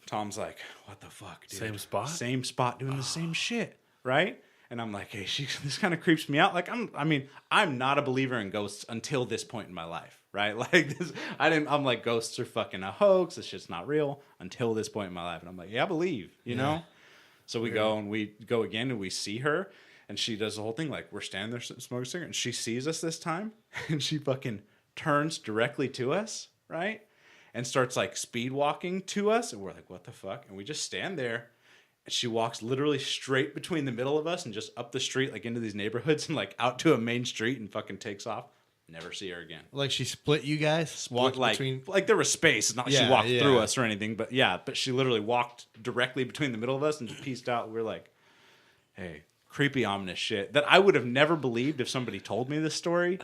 Tom's like, what the fuck, dude? Same spot? Same spot, doing the same shit, right? And I'm like, hey, this kind of creeps me out. Like, I'm not a believer in ghosts until this point in my life, right? Like, I'm like, ghosts are fucking a hoax. This shit's not real until this point in my life. And I'm like, yeah, I believe, you know? So we go and we go again and we see her and she does the whole thing. Like, we're standing there smoking a cigarette and she sees us this time and she fucking turns directly to us, right? And starts like speed walking to us. And we're like, what the fuck? And we just stand there. And she walks literally straight between the middle of us and just up the street, like into these neighborhoods and like out to a main street and fucking takes off. Never see her again. like she split you guys? Walked Like, between. like there was space. It's not like Yeah, she walked yeah. through us or anything, but she literally walked directly between the middle of us and just pieced out. We're like, hey, creepy, ominous shit that I would have never believed if somebody told me this story.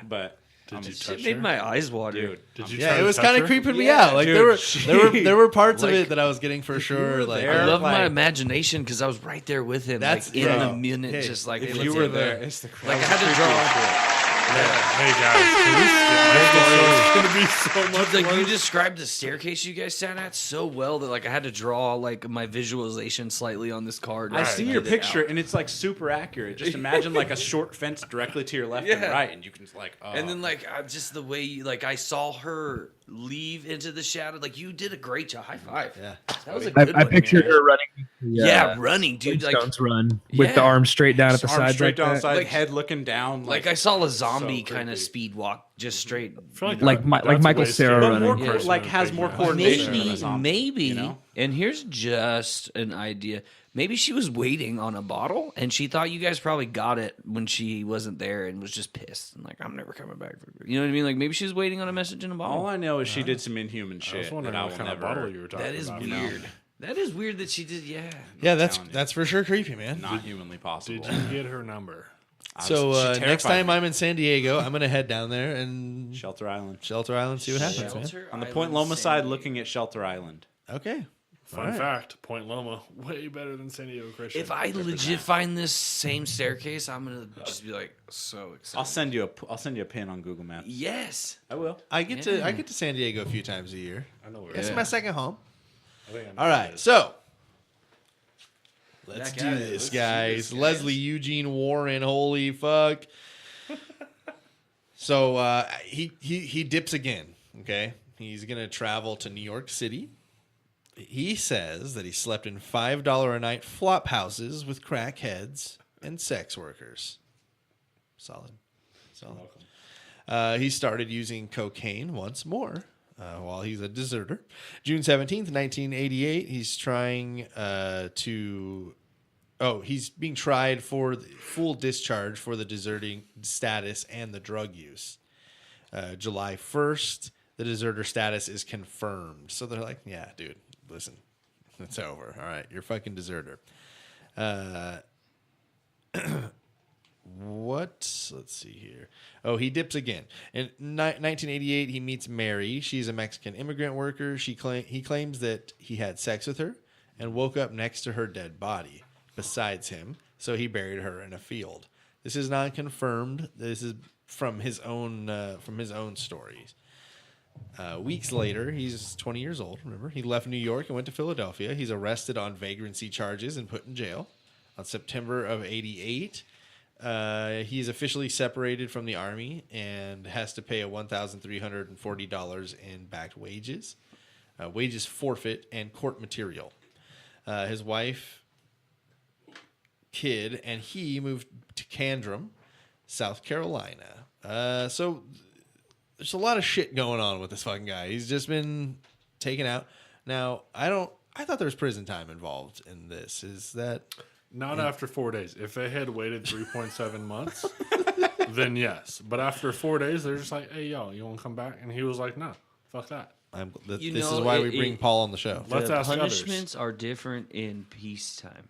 But Did you It touch made her? my eyes water. dude, Did you Yeah, try it to was touch kind of her? creeping me Yeah, out. Like dude, there were parts of like, it that I was getting for sure. Like there, I love my like- imagination because I was right there with him. That's- Like in bro, the minute, hey, just like if let's you do were that. there, it's the Like I had to draw. Hey guys, can we skip my story? It's gonna be so much Like you worse. described the staircase you guys sat at so well that like I had to draw like my visualization slightly on this card. I see your Get it picture, out. and it's like super accurate. Just imagine like a short fence directly to your left and Yeah. right, and you can like. And then like just the way you, like I saw her leave into the shadow. Like you did a great job. High five. Yeah. That was a I good one. pictured man. her running. Yeah, running, dude. Like Stones run with the Yeah. arms straight down at the arms sides, straight like down the that. side, Like- head looking down. I saw a zombie so kind of creepy. speed walk just straight. I feel like Like that- like that's Michael way Cera scarier running. than More, person like with has big more mouth. coordination. Maybe, than a zombie, maybe, you know? and here's just an idea. Maybe she was waiting on a bottle, and she thought you guys probably got it when she wasn't there, and was just pissed and like, I'm never coming back. You know what I mean? Like maybe she was waiting on a message in a bottle. All I know is she did some inhuman I shit was that wondering I what will kind of never. bottle you were talking That is about. weird. That is weird that she did. Yeah. Yeah, telling you. that's for sure creepy, man. Not humanly possible. Did you get her number? So She next terrified time me. I'm in San Diego, I'm gonna head down there and Shelter Island. Shelter Island, see what happens, man. Shelter On the Island, Point Loma San side, Diego. looking at Shelter Island. Okay. Fun Alright. fact: Point Loma way better than San Diego Christian. If I legit find this same staircase, I'm gonna just be like so excited. I'll send you a pin on Google Maps. Yes. I will. I get to San Diego a few times a year. I know where It's it is. my second home. I think I know All where it right, is. so let's Back do at it. this, Let's do guys. this, guys. Leslie, Eugene, Warren, holy fuck. So he dips again. Okay, he's gonna travel to New York City. He says that he slept in $5 a night flop houses with crackheads and sex workers. Solid. He started using cocaine once more while he's a deserter. June 17th, 1988, he's trying he's being tried for the full discharge for the deserting status and the drug use. July 1st, the deserter status is confirmed. So they're like, yeah, dude, listen, it's over. All right, you're a fucking deserter. Let's see here. Oh, he dips again. In 1988, he meets Mary. She's a Mexican immigrant worker. He claims that he had sex with her and woke up next to her dead body besides him, so he buried her in a field. This is not confirmed. This is from his own stories. Weeks later, he's 20 years old. Remember, he left New York and went to Philadelphia. He's arrested on vagrancy charges and put in jail. On September of '88, he's officially separated from the army and has to pay a $1,340 in backed wages, wages forfeit, and court material. His wife, kid, and he moved to Candrum, South Carolina. So there's a lot of shit going on with this fucking guy. He's just been taken out. Now, I thought there was prison time involved in this. Is that... Not after 4 days. If they had waited 3.7 months, then yes. But after 4 days, they're just like, hey, yo, you want to come back? And he was like, no, fuck that. This You is know, why we bring Paul on the show. Let's the ask others. punishments are different in peacetime.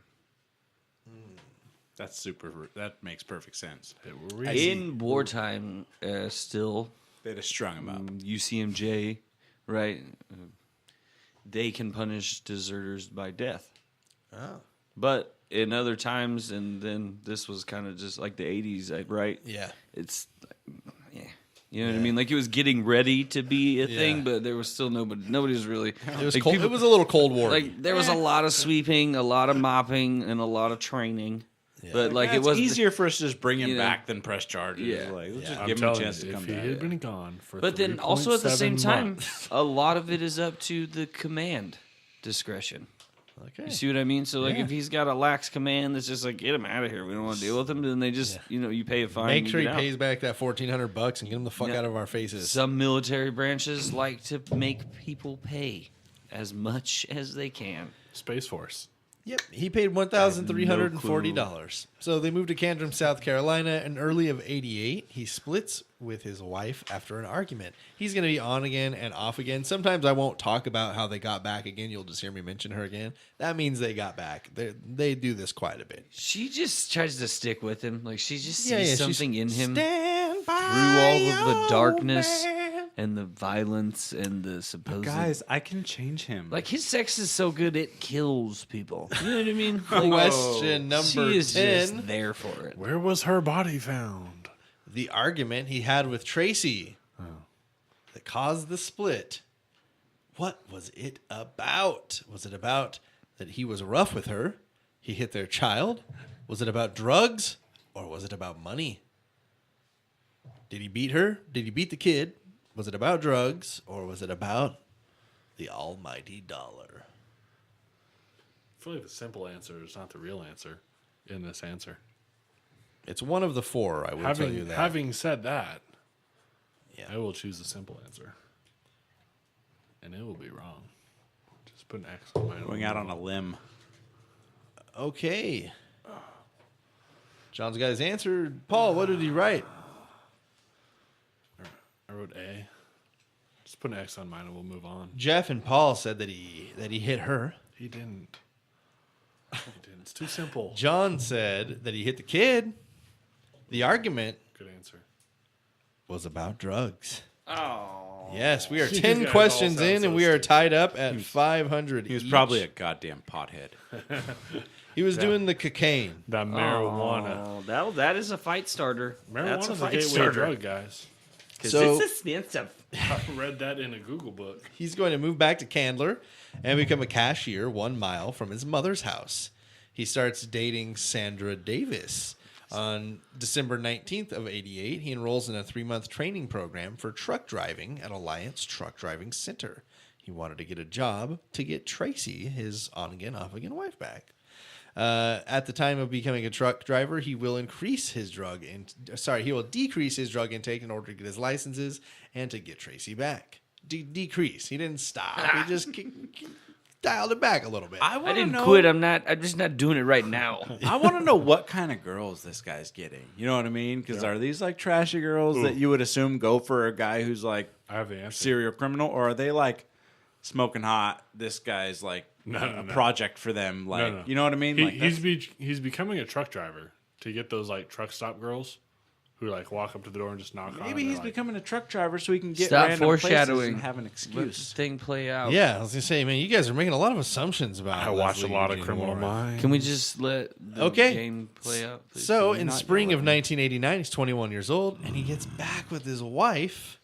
That makes perfect sense. In wartime, still, They'd have strung him up. UCMJ, right? They can punish deserters by death. Oh. But in other times, and then this was kind of just like the 80s, right? Yeah. It's, yeah. You know what I mean? Like it was getting ready to be a thing, Yeah. but there was still nobody was really. It was like, cold. people- It was a little Cold War. Like there was a lot of sweeping, a lot of mopping, and a lot of training. But like it It's was easier for us to just bring him you know, back than press charges. Yeah. Like, let's just I'm give him a telling chance you, to come if he back. had been gone for But then also at the same 3.7 time, months, a lot of it is up to the command discretion. Okay. You see what I mean? So like Yeah. if he's got a lax command that's just like get him out of here, we don't want to deal with him, then they just you pay a fine. Make and sure he get out. pays back that $1,400 and get him the fuck Yeah. out of our faces. Some military branches like to make people pay as much as they can. Space Force. Yep, he paid $1,340. So they moved to Candrum, South Carolina, and early of '88, he splits with his wife after an argument. He's going to be on again and off again. Sometimes I won't talk about how they got back again. You'll just hear me mention her again. That means they got back. They do this quite a bit. She just tries to stick with him. Like she just sees she's- something in him Stand by through all of the your darkness man. and the violence and the supposed Guys, I can change him. like his sex is so good it kills people. You know what I mean? Like, Question number she is 10. just there for it. Where was her body found? The argument he had with Tracy that caused the split. What was it about? Was it about that he was rough with her? He hit their child? Was it about drugs? Or was it about money? Did he beat her? Did he beat the kid? Was it about drugs? Or was it about the almighty dollar? I feel like the simple answer is not the real answer in this answer. It's one of the four, I will tell you that. Having said that, Yeah. I will choose the simple answer. And it will be wrong. Just put an X on mine. Going out on a limb. Okay. John's got his answer. Paul, what did he write? I wrote A. Just put an X on mine and we'll move on. Jeff and Paul said that he hit her. He didn't. He didn't. It's too simple. John said that he hit the kid. The argument Good answer. was about drugs. Oh. Yes, we are You 10 guys all questions sound in, so and we are stupid. tied up at 500 He was each. probably a goddamn pothead. He was doing the cocaine. That marijuana. Oh, that is a fight starter. That's a Marijuana's a fight gateway starter. drug, guys. Because So- it's expensive. I read that in a Google book. He's going to move back to Candler and become a cashier 1 mile from his mother's house. He starts dating Sandra Davis. On December 19th of '88, he enrolls in a 3-month training program for truck driving at Alliance Truck Driving Center. He wanted to get a job to get Tracy, his on-again, off-again wife, back. At the time of becoming a truck driver, he will decrease his drug intake in order to get his licenses and to get Tracy back. Decrease. He didn't stop. He just dialed it back a little bit. I didn't quit. I'm just not doing it right now. I want to know what kind of girls this guy's getting. You know what I mean? Because are these like trashy girls that you would assume go for a guy who's like I have the answer. serial criminal, or are they like smoking hot? This guy's like a project for them. Like, No. you know what I mean? He's becoming a truck driver to get those like truck stop girls who like walk up to the door and just knock on. Maybe and he's they're like, becoming a truck driver so he can get Stop random places foreshadowing. and have an Let the excuse. thing play out. Yeah, I was going to say, man, you guys are making a lot of assumptions about I watch a Lesley lot of Eugene Criminal Warren. Minds. Can we just let the Okay. game play out? Please? So, Can we in not spring yell of at me? 1989, he's 21 years old, and he gets back with his wife,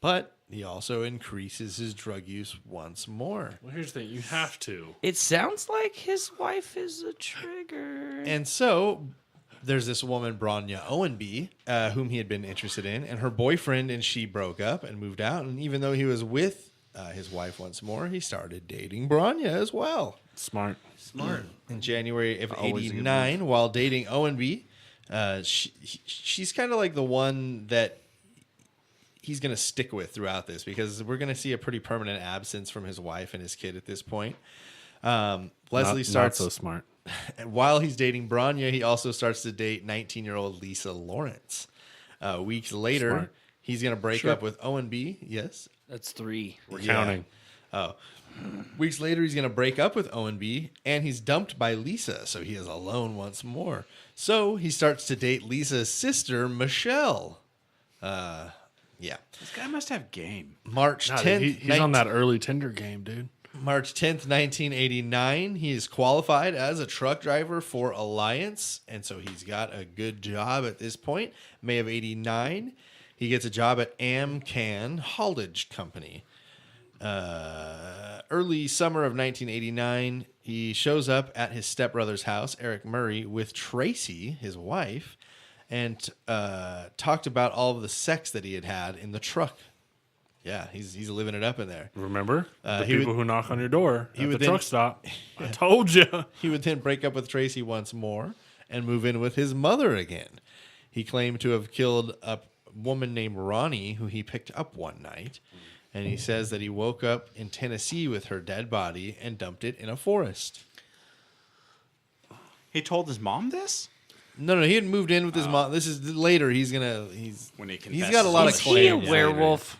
but he also increases his drug use once more. Well, here's the thing: you have to. It sounds like his wife is a trigger. And so, there's this woman, Bronya Owenby, whom he had been interested in, and her boyfriend and she broke up and moved out. And even though he was with his wife once more, he started dating Bronya as well. Smart. Smart. In January of Always a good '89, while dating Owenby, she's kind of like the one that he's going to stick with throughout this, because we're going to see a pretty permanent absence from his wife and his kid at this point. Lesley Not starts. so smart. And while he's dating Branya, he also starts to date 19-year-old Lisa Lawrence. Weeks later, Smart. he's going to break Sure. up with Owen B. Yes. That's 3. We're Yeah. counting. Oh. Weeks later, he's going to break up with Owen B. And he's dumped by Lisa, so he is alone once more. So he starts to date Lisa's sister, Michelle. Yeah. This guy must have game. March God, 10th. he's on that early Tinder game, dude. March 10th, 1989, he is qualified as a truck driver for Alliance, and so he's got a good job at this point. May of 89, he gets a job at Amcan Haulage Company. Early summer of 1989, he shows up at his stepbrother's house, Eric Murray, with Tracy, his wife, and talked about all of the sex that he had in the truck. Yeah, he's living it up in there. Remember the he people would- who knock on your door at the would then- truck stop? I told you. He would then break up with Tracy once more and move in with his mother again. He claimed to have killed a woman named Ronnie, who he picked up one night. And he says that he woke up in Tennessee with her dead body and dumped it in a forest. He told his mom this? No, he had moved in with his mom. This is later. When he He's confesses. got a lot of Is he a claims. werewolf?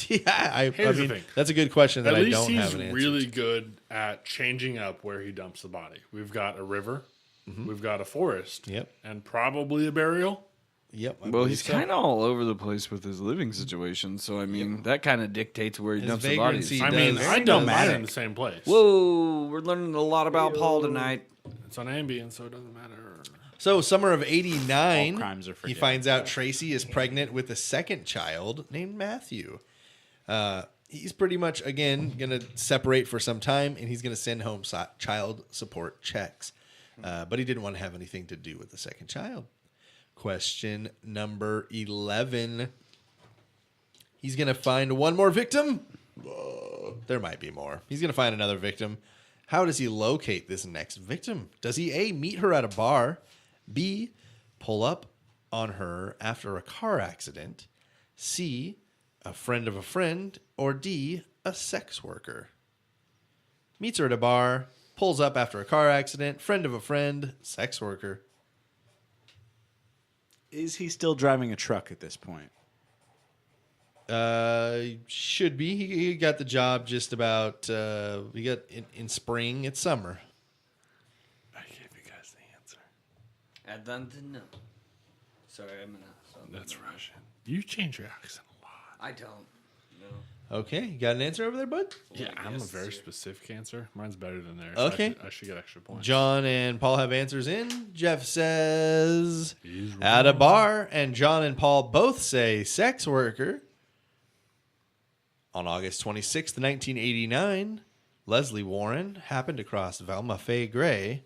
Yeah, I Here's the mean, thing. that's a good question that At I least don't he's have an answer really to. good at changing up where he dumps the body. We've got a river, we've got a forest, Yep. and probably a burial. Yep. I Well, believe he's so. kind of all over the place with his living situation, so I mean, that kind of dictates where he His dumps the bodies. vagrancy I mean, does- I does dump mine matter. in the same place. Whoa, we're learning a lot about Paul tonight. It's on Ambien, so it doesn't matter. So, summer of 89, All crimes are he forgiven. finds out Tracy is pregnant with a second child named Matthew. He's pretty much, again, going to separate for some time, and he's going to send home child support checks. But he didn't want to have anything to do with the second child. Question number 11. He's going to find one more victim. There might be more. He's going to find another victim. How does he locate this next victim? Does he A, meet her at a bar, B, pull up on her after a car accident, C, a friend of a friend, or D, a sex worker? Meets her at a bar, pulls up after a car accident, friend of a friend, sex worker. Is he still driving a truck at this point? Should be. He got the job just about, he got in spring. It's summer. I gave you guys the answer. I don't know. Sorry, I'm gonna. That's Russian. You change your accent a lot. I don't. No. Okay, you got an answer over there, bud? Yeah, I'm a guess very it's specific answer. Mine's better than theirs. Okay. I should get extra points. John and Paul have answers in. Jeff says He's at a wrong. bar, and John and Paul both say sex worker. On August 26th, 1989, Lesley Warren happened across Velma Faye Gray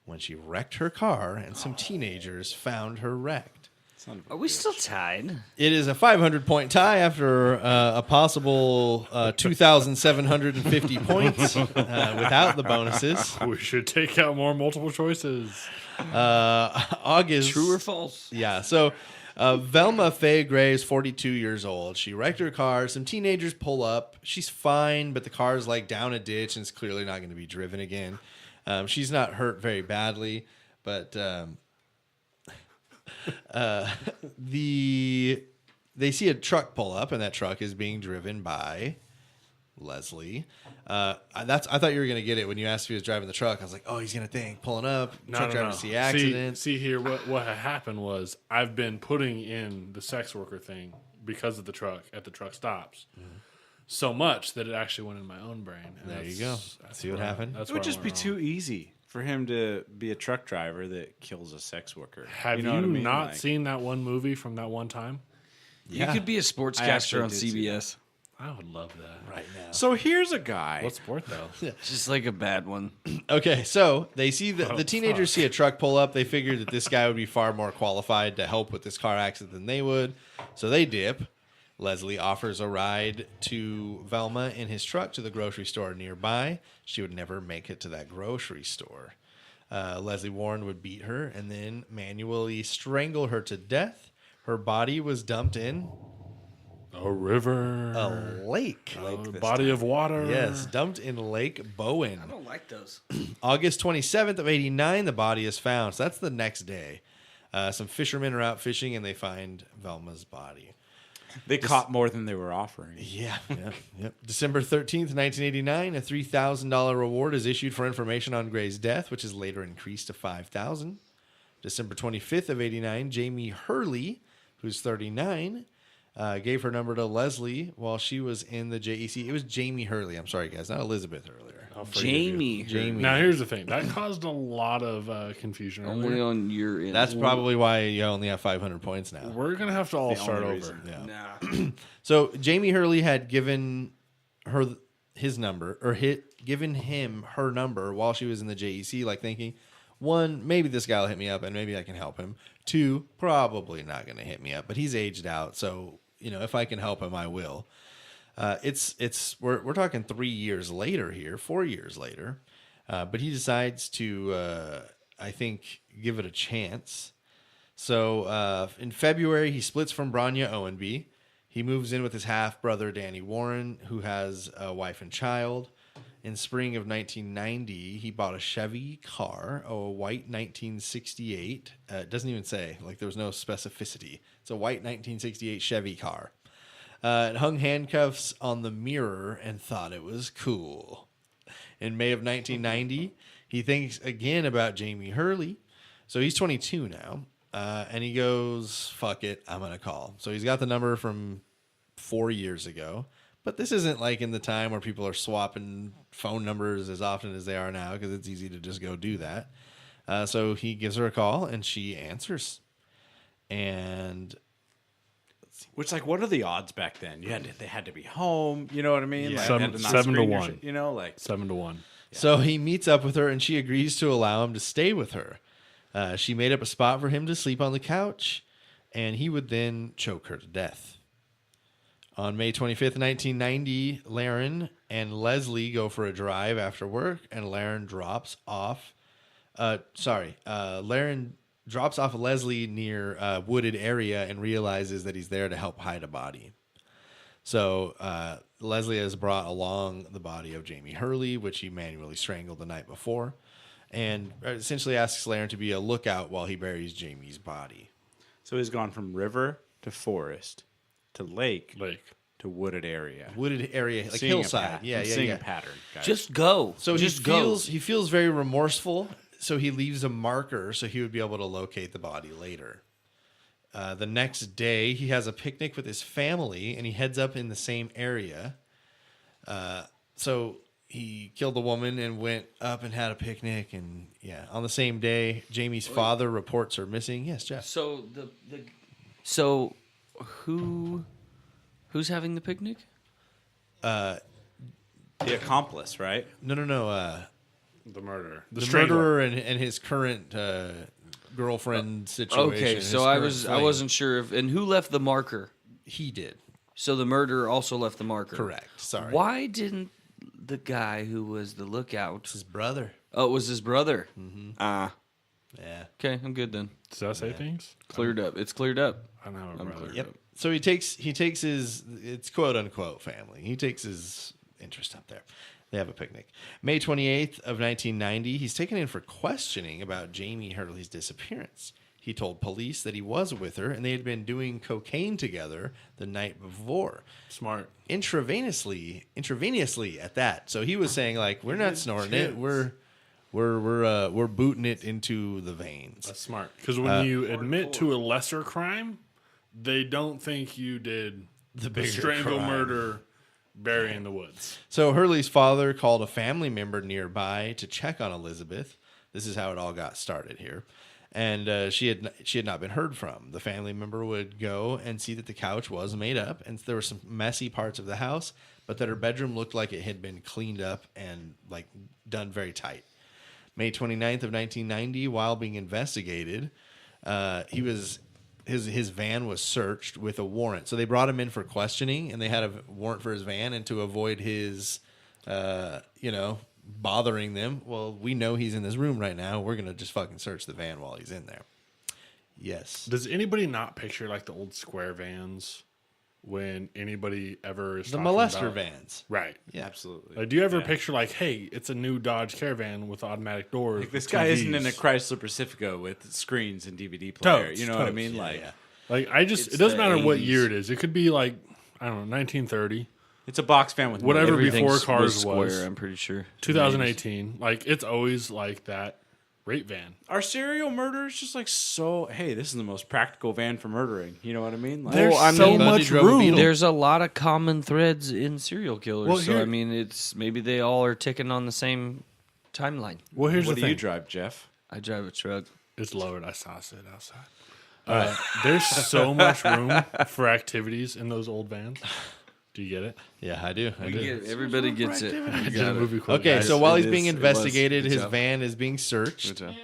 when she wrecked her car, and some teenagers found her wrecked. Son of a Are we bitch. still tied? It is a 500-point tie after a possible 2,750 points without the bonuses. We should take out more multiple choices. August. True or false? Yeah. So Velma Faye Gray is 42 years old. She wrecked her car. Some teenagers pull up. She's fine, but the car's like down a ditch and it's clearly not going to be driven again. She's not hurt very badly, but they see a truck pull up, and that truck is being driven by Lesley. I thought you were gonna get it when you asked if he was driving the truck. I was like, oh, he's gonna think pulling up, truck driver to see accident. See here, what had happened was I've been putting in the sex worker thing because of the truck at the truck stops. So much that it actually went in my own brain. And There you go. See what where- happened? That's It would where I just went be wrong. too easy for him to be a truck driver that kills a sex worker. Have you, know what I mean? not Like, seen that one movie from that one time? You could be a sportscaster actually on did see CBS. I would love that. Right now. So here's a guy. What sport though? Just like a bad one. Okay, so they see the Oh, teenagers see a truck pull up. They figure that this guy would be far more qualified to help with this car accident than they would. So they dip. Lesley offers a ride to Velma in his truck to the grocery store nearby. She would never make it to that grocery store. Lesley Warren would beat her and then manually strangle her to death. Her body was dumped in A river. A lake. A body of water. Yes, dumped in Lake Bowen. I don't like those. August 27th of 89, the body is found. So that's the next day. Some fishermen are out fishing, and they find Velma's body. They caught more than they were offering. Yeah. Yep. December 13th, 1989, a $3,000 reward is issued for information on Gray's death, which is later increased to $5,000. December 25th of 89, Jamie Hurley, who's 39, gave her number to Lesley while she was in the JEC. It was Jamie Hurley. I'm sorry, guys, not Elizabeth earlier. Jamie. Now, here's the thing. That caused a lot of confusion. Only earlier. on your end. That's probably why you only have 500 points now. We're going to have to all start over. reason. Yeah. Nah. So Jamie Hurley had given her his number, or given him her number while she was in the JEC, like thinking, one, maybe this guy will hit me up and maybe I can help him. Two, probably not going to hit me up, but he's aged out, so if I can help him, I will. We're talking 3 years later here, 4 years later, but he decides to I think give it a chance. So in February, he splits from Branya Owenby. He moves in with his half brother Danny Warren, who has a wife and child. In spring of 1990, he bought a Chevy car, a white 1968. It doesn't even say, like there was no specificity. It's a white 1968 Chevy car. It hung handcuffs on the mirror and thought it was cool. In May of 1990, he thinks again about Jamie Hurley. So he's 22 now. And he goes, fuck it, I'm going to call. So he's got the number from 4 years ago. But this isn't like in the time where people are swapping phone numbers as often as they are now, because it's easy to just go do that. So he gives her a call, and she answers. And Which, like, what are the odds back then? They had to be home. You know what I mean? Yeah. Like, Seven- they had to not 7 to screen your 1. shit, 7-1. So he meets up with her, and she agrees to allow him to stay with her. She made up a spot for him to sleep on the couch, and he would then choke her to death. On May 25th, 1990, Laren and Lesley go for a drive after work, and Laren drops off. Laren drops off Lesley near a wooded area and realizes that he's there to help hide a body. So Lesley has brought along the body of Jamie Hurley, which he manually strangled the night before, and essentially asks Laren to be a lookout while he buries Jamie's body. So he's gone from river to forest to lake to wooded area. Wooded area, like Seeing a hillside. pat- Yeah, I'm yeah, seeing yeah. a pattern, guys. Just go. So just he feels very remorseful, so he leaves a marker so he would be able to locate the body later. The next day, he has a picnic with his family, and he heads up in the same area. So he killed the woman and went up and had a picnic, and on the same day, Jamie's father reports her missing. Yes, Jeff. So who's having the picnic? The accomplice, right? No. The murderer. The murderer and his current girlfriend situation. Okay, his so I current wasn't sure if, and who left the marker? He did. So the murderer also left the marker. Correct. Sorry. Why didn't the guy who was the lookout? His brother. Oh, it was his brother. Yeah. Okay, I'm good then. Does that say things? Cleared up. It's cleared up. I don't have a I'm brother. cleared Yep. up. So he takes his, it's quote unquote family. He takes his interest up there. They have a picnic. May 28th of 1990, he's taken in for questioning about Jamie Hurley's disappearance. He told police that he was with her and they had been doing cocaine together the night before. Smart. Intravenously at that. So he was saying, like, we're not snorting it. We're booting it into the veins. That's smart. Because when you admit to a lesser crime, they don't think you did the bigger strangle crime. murder, bury in the woods. So Hurley's father called a family member nearby to check on Elizabeth. This is how it all got started here. And she had not been heard from. The family member would go and see that the couch was made up, and there were some messy parts of the house, but that her bedroom looked like it had been cleaned up and like done very tight. May 29th of 1990, while being investigated, his van was searched with a warrant. So they brought him in for questioning, and they had a warrant for his van, and to avoid his, bothering them, well, we know he's in this room right now. We're going to just fucking search the van while he's in there. Yes. Does anybody not picture like the old square vans when anybody ever is The talking molester about, vans. right? Yeah. Absolutely. Like, do you ever picture like, hey, it's a new Dodge Caravan with automatic doors? Like, this with guy TVs. isn't in a Chrysler Pacifica with screens and DVD player. Totes, You know what I totes. mean? Yeah, Like, yeah. Like, it It's doesn't the matter what 80s. year it is. It could be like, I don't know, 1930, it's a box fan with Whatever motor. before cars square, was. I'm pretty sure. 2018. Like, it's always like that rape van. Are serial murderers just like so? Hey, this is the most practical van for murdering. You know what I mean? Like, There's I so mean, Bundy much drove a room. Beetle. There's a lot of common threads in serial killers. Well, so here- I mean, it's maybe they all are ticking on the same timeline. Well, here's what the do thing. you drive, Jeff? I drive a truck. It's lowered. I saw it outside. There's so much room for activities in those old vans. Do you get it? Yeah, I do. I do. Everybody gets it. I You did a got it. movie quote. Okay, guys. so while It he's being is. It was. investigated, Good his job. van is being searched. Good job.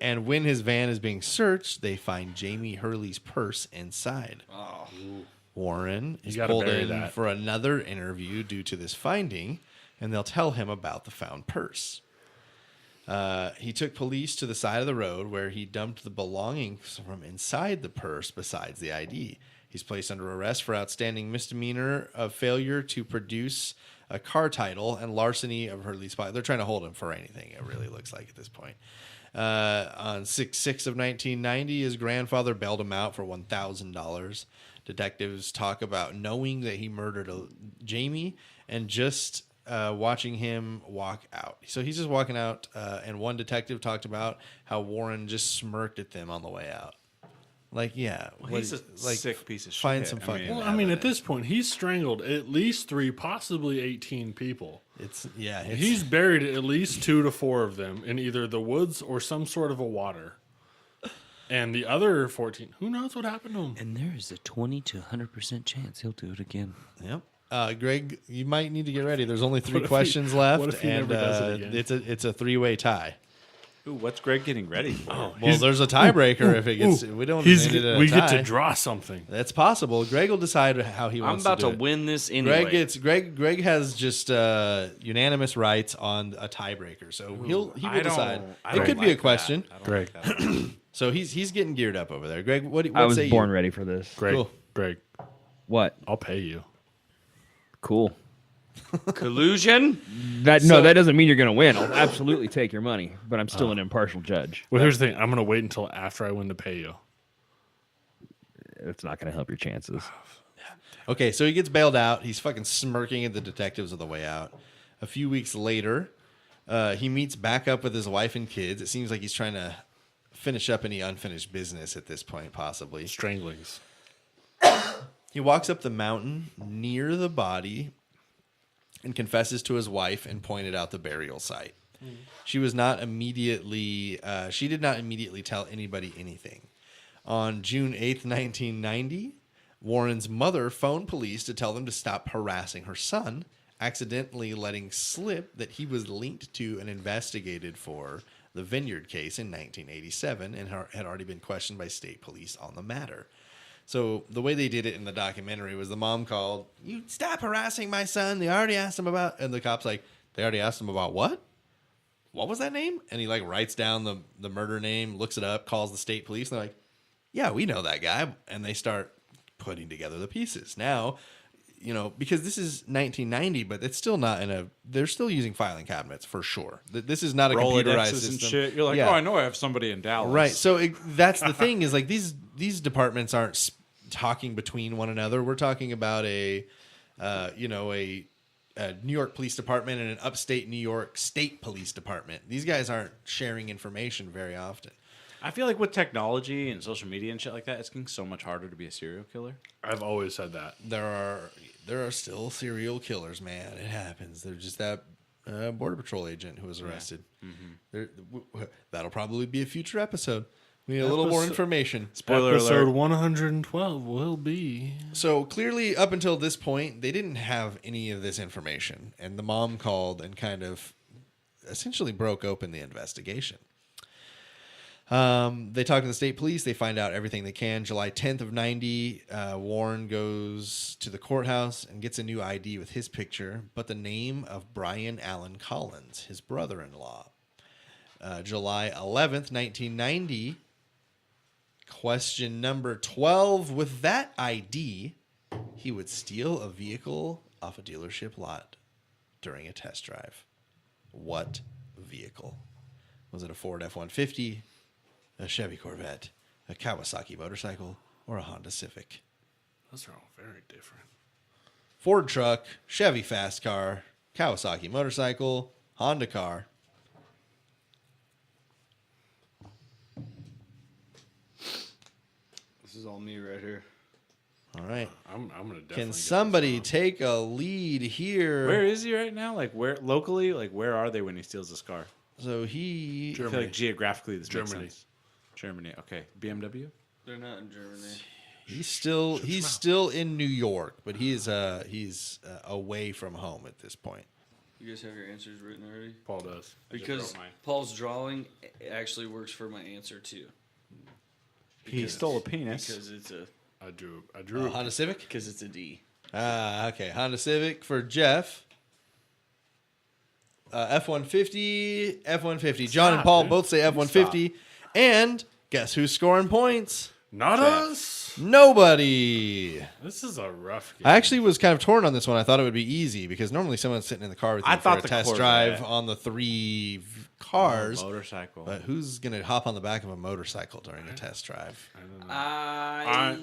And when his van is being searched, they find Jamie Hurley's purse inside. Warren is gotta pulled bury in that. for another interview due to this finding, and they'll tell him about the found purse. He took police to the side of the road where he dumped the belongings from inside the purse besides the ID. He's placed under arrest for outstanding misdemeanor of failure to produce a car title and larceny of Hurley's spot. They're trying to hold him for anything, it really looks like at this point. On 6/6 of 1990, his grandfather bailed him out for $1,000. Detectives talk about knowing that he murdered Jamie and just watching him walk out. So he's just walking out, and one detective talked about how Warren just smirked at them on the way out. Like, yeah. He's a sick piece of shit. Find some I fucking... mean- Well, I mean, at this point, he's strangled at least 3, possibly 18 people. It's He's buried at least 2 to 4 of them in either the woods or some sort of a water. And the other 14, who knows what happened to them? And there is a 20 to 100% chance he'll do it again. Yep. Greg, you might need to get ready. There's only 3 What if he- questions left, what if he and never does it again? it's a 3-way tie. Ooh, what's Greg getting ready for? Well, there's a tiebreaker if it gets. We don't. End it at a we get tie. to draw something. That's possible. Greg will decide how he I'm wants about to to do it. win this anyway. Greg has just unanimous rights on a tiebreaker, so he will decide. It could be a question. Greg. So he's getting geared up over there. Greg, what I was say born you? ready for this. Greg. Cool. Greg. What? I'll pay you. Cool. Collusion? That doesn't mean you're going to win. I'll absolutely take your money, but I'm still an impartial judge. Well, here's the thing. I'm going to wait until after I win to pay you. It's not going to help your chances. Okay, so he gets bailed out. He's fucking smirking at the detectives on the way out. A few weeks later, he meets back up with his wife and kids. It seems like he's trying to finish up any unfinished business at this point, possibly. Stranglings. He walks up the mountain near the body and confesses to his wife and pointed out the burial site. She did not immediately tell anybody anything. On June 8th, 1990, Warren's mother phoned police to tell them to stop harassing her son, accidentally letting slip that he was linked to and investigated for the Vineyard case in 1987 and had already been questioned by state police on the matter. So the way they did it in the documentary was the mom called, "You stop harassing my son. They already asked him about," and the cop's like, "They already asked him about what? What was that name?" And he like writes down the murder name, looks it up, calls the state police, and they're like, "Yeah, we know that guy." And they start putting together the pieces. Now, because this is 1990, but it's still not they're still using filing cabinets for sure. This is not a computerized Rolodexes system. and shit. You're like, Yeah. oh, I know I have somebody in Dallas. Right. So that's the thing is like these departments aren't talking between one another. We're talking about a New York Police Department and an upstate New York State Police Department. These guys aren't sharing information very often. I feel like with technology and social media and shit like that, it's getting so much harder to be a serial killer. I've always said that. There are still serial killers, man. It happens. There's just that Border Patrol agent who was arrested. That'll probably be a future episode. We need a little more information. Spoiler Episode alert. 112 will be. So clearly, up until this point, they didn't have any of this information, and the mom called and kind of essentially broke open the investigation. They talk to the state police. They find out everything they can. July 10th of 90, Warren goes to the courthouse and gets a new ID with his picture, but the name of Brian Allen Collins, his brother-in-law. July 11th, 1990, question number 12. With that ID, he would steal a vehicle off a dealership lot during a test drive. What vehicle? Was it a Ford F-150, a Chevy Corvette, a Kawasaki motorcycle, or a Honda Civic? Those are all very different. Ford truck, Chevy fast car, Kawasaki motorcycle, Honda car. This is all me right here. All right. I'm gonna definitely. Can get this somebody wrong. take a lead here? Where is he right now? Like where locally? Like where are they when he steals this car? So he... I feel Germany. like geographically this makes Germany. sense. Germany. Okay. BMW. They're not in Germany. He's still in New York, but he's away from home at this point. You guys have your answers written already? Paul does. I just Because wrote mine. Paul's drawing actually works for my answer too. He stole a penis. Because it's a I drew. Honda Civic? because it's a D. Okay. Honda Civic for Jeff. F-150, F-150. John and Stop, Paul dude. both say F-150. And guess who's scoring points? Not us. Nobody. This is a rough game. I actually was kind of torn on this one. I thought it would be easy because normally someone's sitting in the car with you I for thought a the test Corvette. drive on the three cars. Motorcycle. But who's going to hop on the back of a motorcycle during a test drive?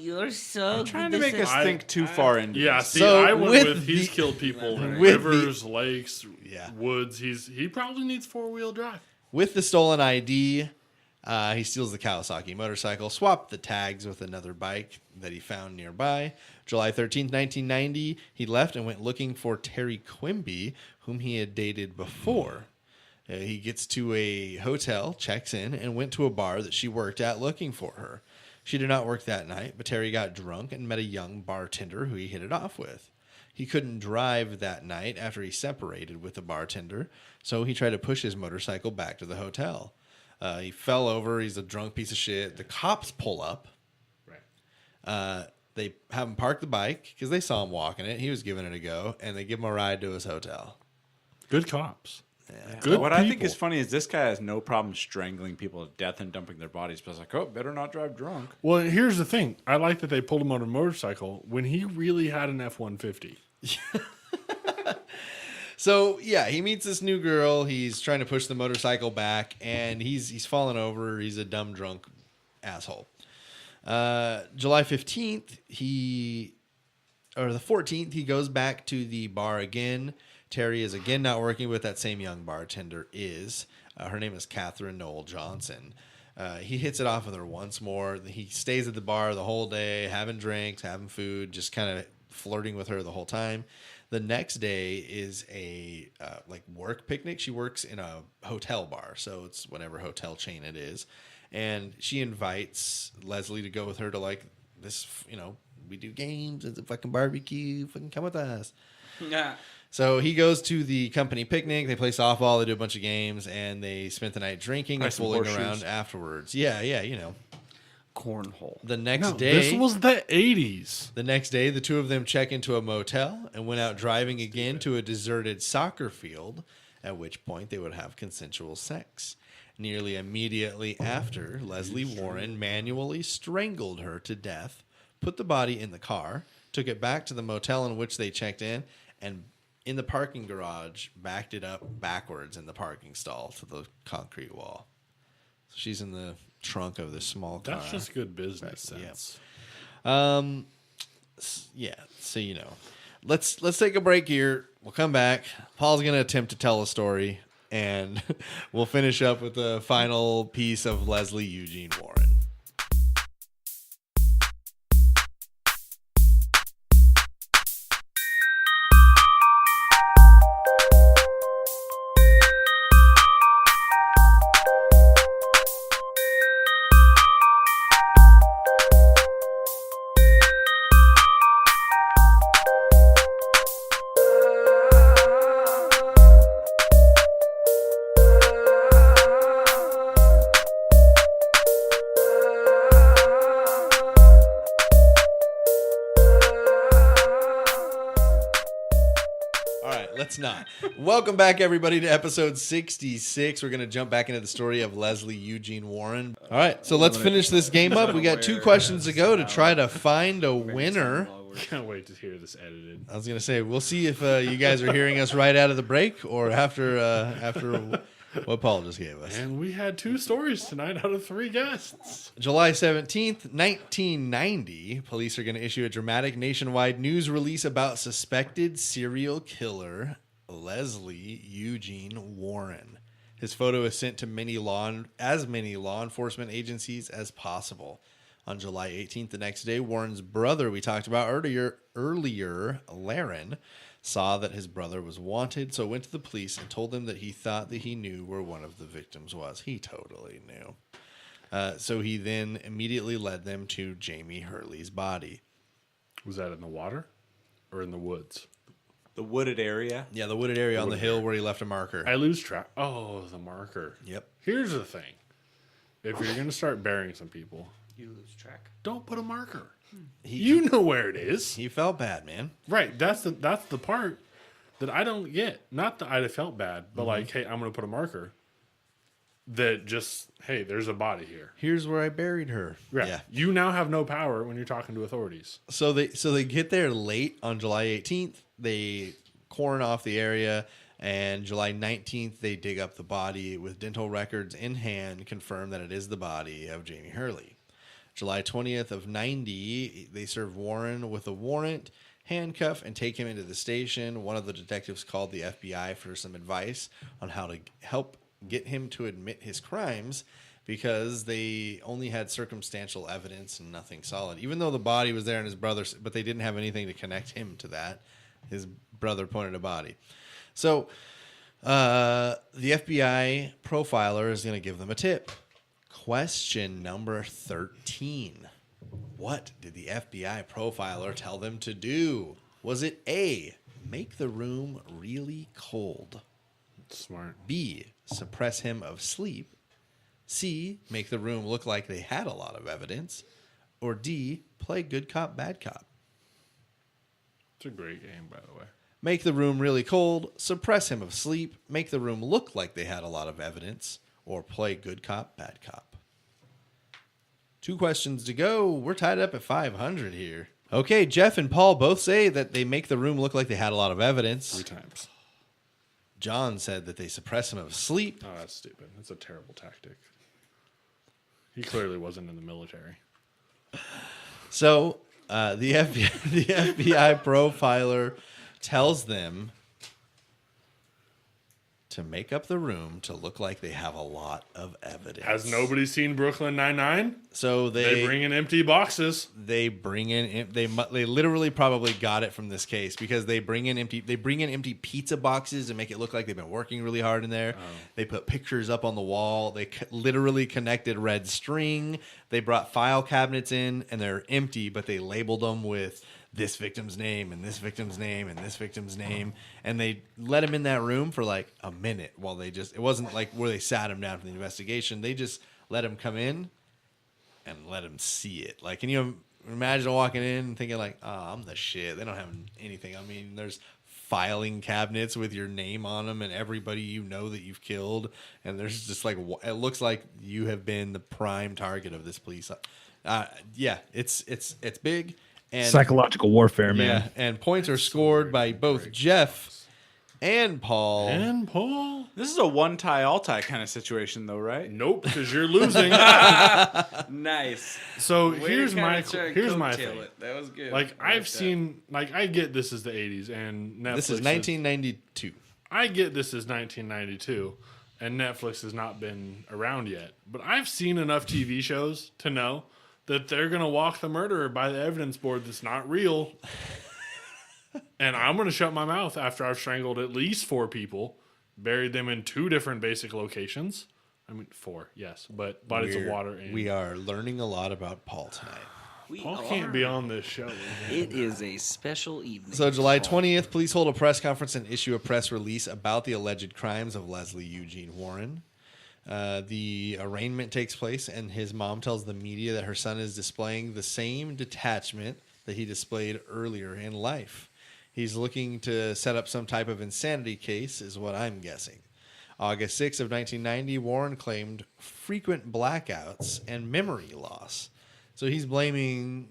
You're so trying to make us think too far into Yeah, this. see, So I went with with he's the- killed people in with rivers, lakes, Yeah. woods. He probably needs 4-wheel drive. With the stolen ID, he steals the Kawasaki motorcycle, swapped the tags with another bike that he found nearby. July 13th, 1990, he left and went looking for Terry Quimby, whom he had dated before. He gets to a hotel, checks in, and went to a bar that she worked at looking for her. She did not work that night, but Terry got drunk and met a young bartender who he hit it off with. He couldn't drive that night after he separated with the bartender, so he tried to push his motorcycle back to the hotel. He fell over. He's a drunk piece of shit. The cops pull up. Right. They have him park the bike because they saw him walking it. He was giving it a go, and they give him a ride to his hotel. Good cops. Yeah. Good What I think people. is funny is this guy has no problem strangling people to death and dumping their bodies. But it's like, oh, better not drive drunk. Well, here's the thing. I like that they pulled him on a motorcycle when he really had an F-150. So yeah, he meets this new girl. He's trying to push the motorcycle back, and he's fallen over. He's a dumb drunk asshole. July 15th, the 14th, he goes back to the bar again. Terry is again not working with that same young bartender. Her name is Catherine Noel Johnson. He hits it off with her once more. He stays at the bar the whole day, having drinks, having food, just kind of flirting with her the whole time. The next day is a work picnic. She works in a hotel bar, so it's whatever hotel chain it is. And she invites Lesley to go with her to this, we do games. It's a fucking barbecue. Fucking come with us. Yeah. So he goes to the company picnic. They play softball. They do a bunch of games, and they spent the night drinking Play and some fooling horseshoes. around afterwards. Yeah. Cornhole. The next No, day, this was the 80s. the next day, the two of them check into a motel and went out driving again to a deserted soccer field, at which point they would have consensual sex. Nearly immediately after, Lesley Warren manually strangled her to death, put the body in the car, took it back to the motel in which they checked in, and in the parking garage, backed it up backwards in the parking stall to the concrete wall. So she's in the trunk of this small car. That's just good business Right, yeah. sense. Yeah, so let's take a break here. We'll come back. Paul's gonna attempt to tell a story, and we'll finish up with the final piece of Lesley Eugene Warren. Let's not. Welcome back, everybody, to episode 66. We're going to jump back into the story of Lesley Eugene Warren. All right, so let's finish this game up. We got 2 questions to go to try to find a winner. work. Can't wait to hear this edited. I was gonna say we'll see if you guys are hearing us right out of the break or after what Paul just gave us. And we had 2 stories tonight out of 3 guests. July 17th, 1990, police are going to issue a dramatic nationwide news release about suspected serial killer Lesley Eugene Warren. His photo is sent to as many law enforcement agencies as possible. On July 18th, the next day, Warren's brother, we talked about earlier, Laren, saw that his brother was wanted, so went to the police and told them that he thought that he knew where one of the victims was. He totally knew. So he then immediately led them to Jamie Hurley's body. Was that in the water or in the woods? The wooded area. Yeah, the wooded area on the hill where he left a marker. I lose track. Oh, the marker. Yep. Here's the thing. If you're going to start burying some people, You lose track. don't put a marker. He, You know where it is. he felt bad, man. Right. That's the part that I don't get. Not that I felt bad, but like, hey, I'm going to put a marker that just, hey, there's a body here. Here's where I buried her. Right. Yeah. You now have no power when you're talking to authorities. So they get there late on July 18th. They cordon off the area, and July 19th they dig up the body with dental records in hand, confirm that it is the body of Jamie Hurley. July 20th of 90, they serve Warren with a warrant, handcuff, and take him into the station. One of the detectives called the FBI for some advice on how to help get him to admit his crimes because they only had circumstantial evidence and nothing solid. Even though the body was there and his brother, but they didn't have anything to connect him to that. His brother pointed a body. So the FBI profiler is going to give them a tip. Question number 13. What did the FBI profiler tell them to do? Was it A, make the room really cold? Smart. B, suppress him of sleep? C, make the room look like they had a lot of evidence? Or D, play good cop, bad cop? It's a great game, by the way. Make the room really cold, suppress him of sleep, make the room look like they had a lot of evidence, or play good cop, bad cop. 2 questions to go. We're tied up at 500 here. Okay, Jeff and Paul both say that they make the room look like they had a lot of evidence. 3 times. John said that they suppress him of sleep. Oh, that's stupid. That's a terrible tactic. He clearly wasn't in the military. So the FBI profiler tells them to make up the room to look like they have a lot of evidence. Has nobody seen Brooklyn Nine-Nine? So They bring in empty boxes. They bring in they literally probably got it from this case because they bring in empty pizza boxes and make it look like they've been working really hard in there. They put pictures up on the wall. They literally connected red string. They brought file cabinets in and they're empty, but they labeled them with this victim's name and this victim's name and this victim's name, and they let him in that room for like a minute while it wasn't like where they sat him down for the investigation. They just let him come in and let him see it. Like, can you imagine walking in and thinking like, oh, I'm the shit. They don't have anything. I mean, there's filing cabinets with your name on them and everybody you know that you've killed, and there's just like, it looks like you have been the prime target of this police. Yeah, it's big. And, Psychological warfare, man. yeah, and points are scored by both Jeff and Paul. And Paul? This is a one tie, all tie kind of situation, though, right? Nope, because you're losing. Nice. So Way to here's kinda my try and here's my coattail thing. it. That was good. Like I like I've that. seen, like I get this is the 80s and Netflix. This is 1992. I get this is 1992, and Netflix has not been around yet. But I've seen enough TV shows to know that they're gonna walk the murderer by the evidence board that's not real. And I'm gonna shut my mouth after I've strangled at least 4 people, buried them in 2 different basic locations. I mean 4, yes, but bodies of water. And We are learning a lot about Paul tonight. Paul can't be on this show. It is a special evening. So July 20th, police hold a press conference and issue a press release about the alleged crimes of Lesley Eugene Warren. The arraignment takes place, and his mom tells the media that her son is displaying the same detachment that he displayed earlier in life. He's looking to set up some type of insanity case, is what I'm guessing. August 6th of 1990, Warren claimed frequent blackouts and memory loss. So he's blaming,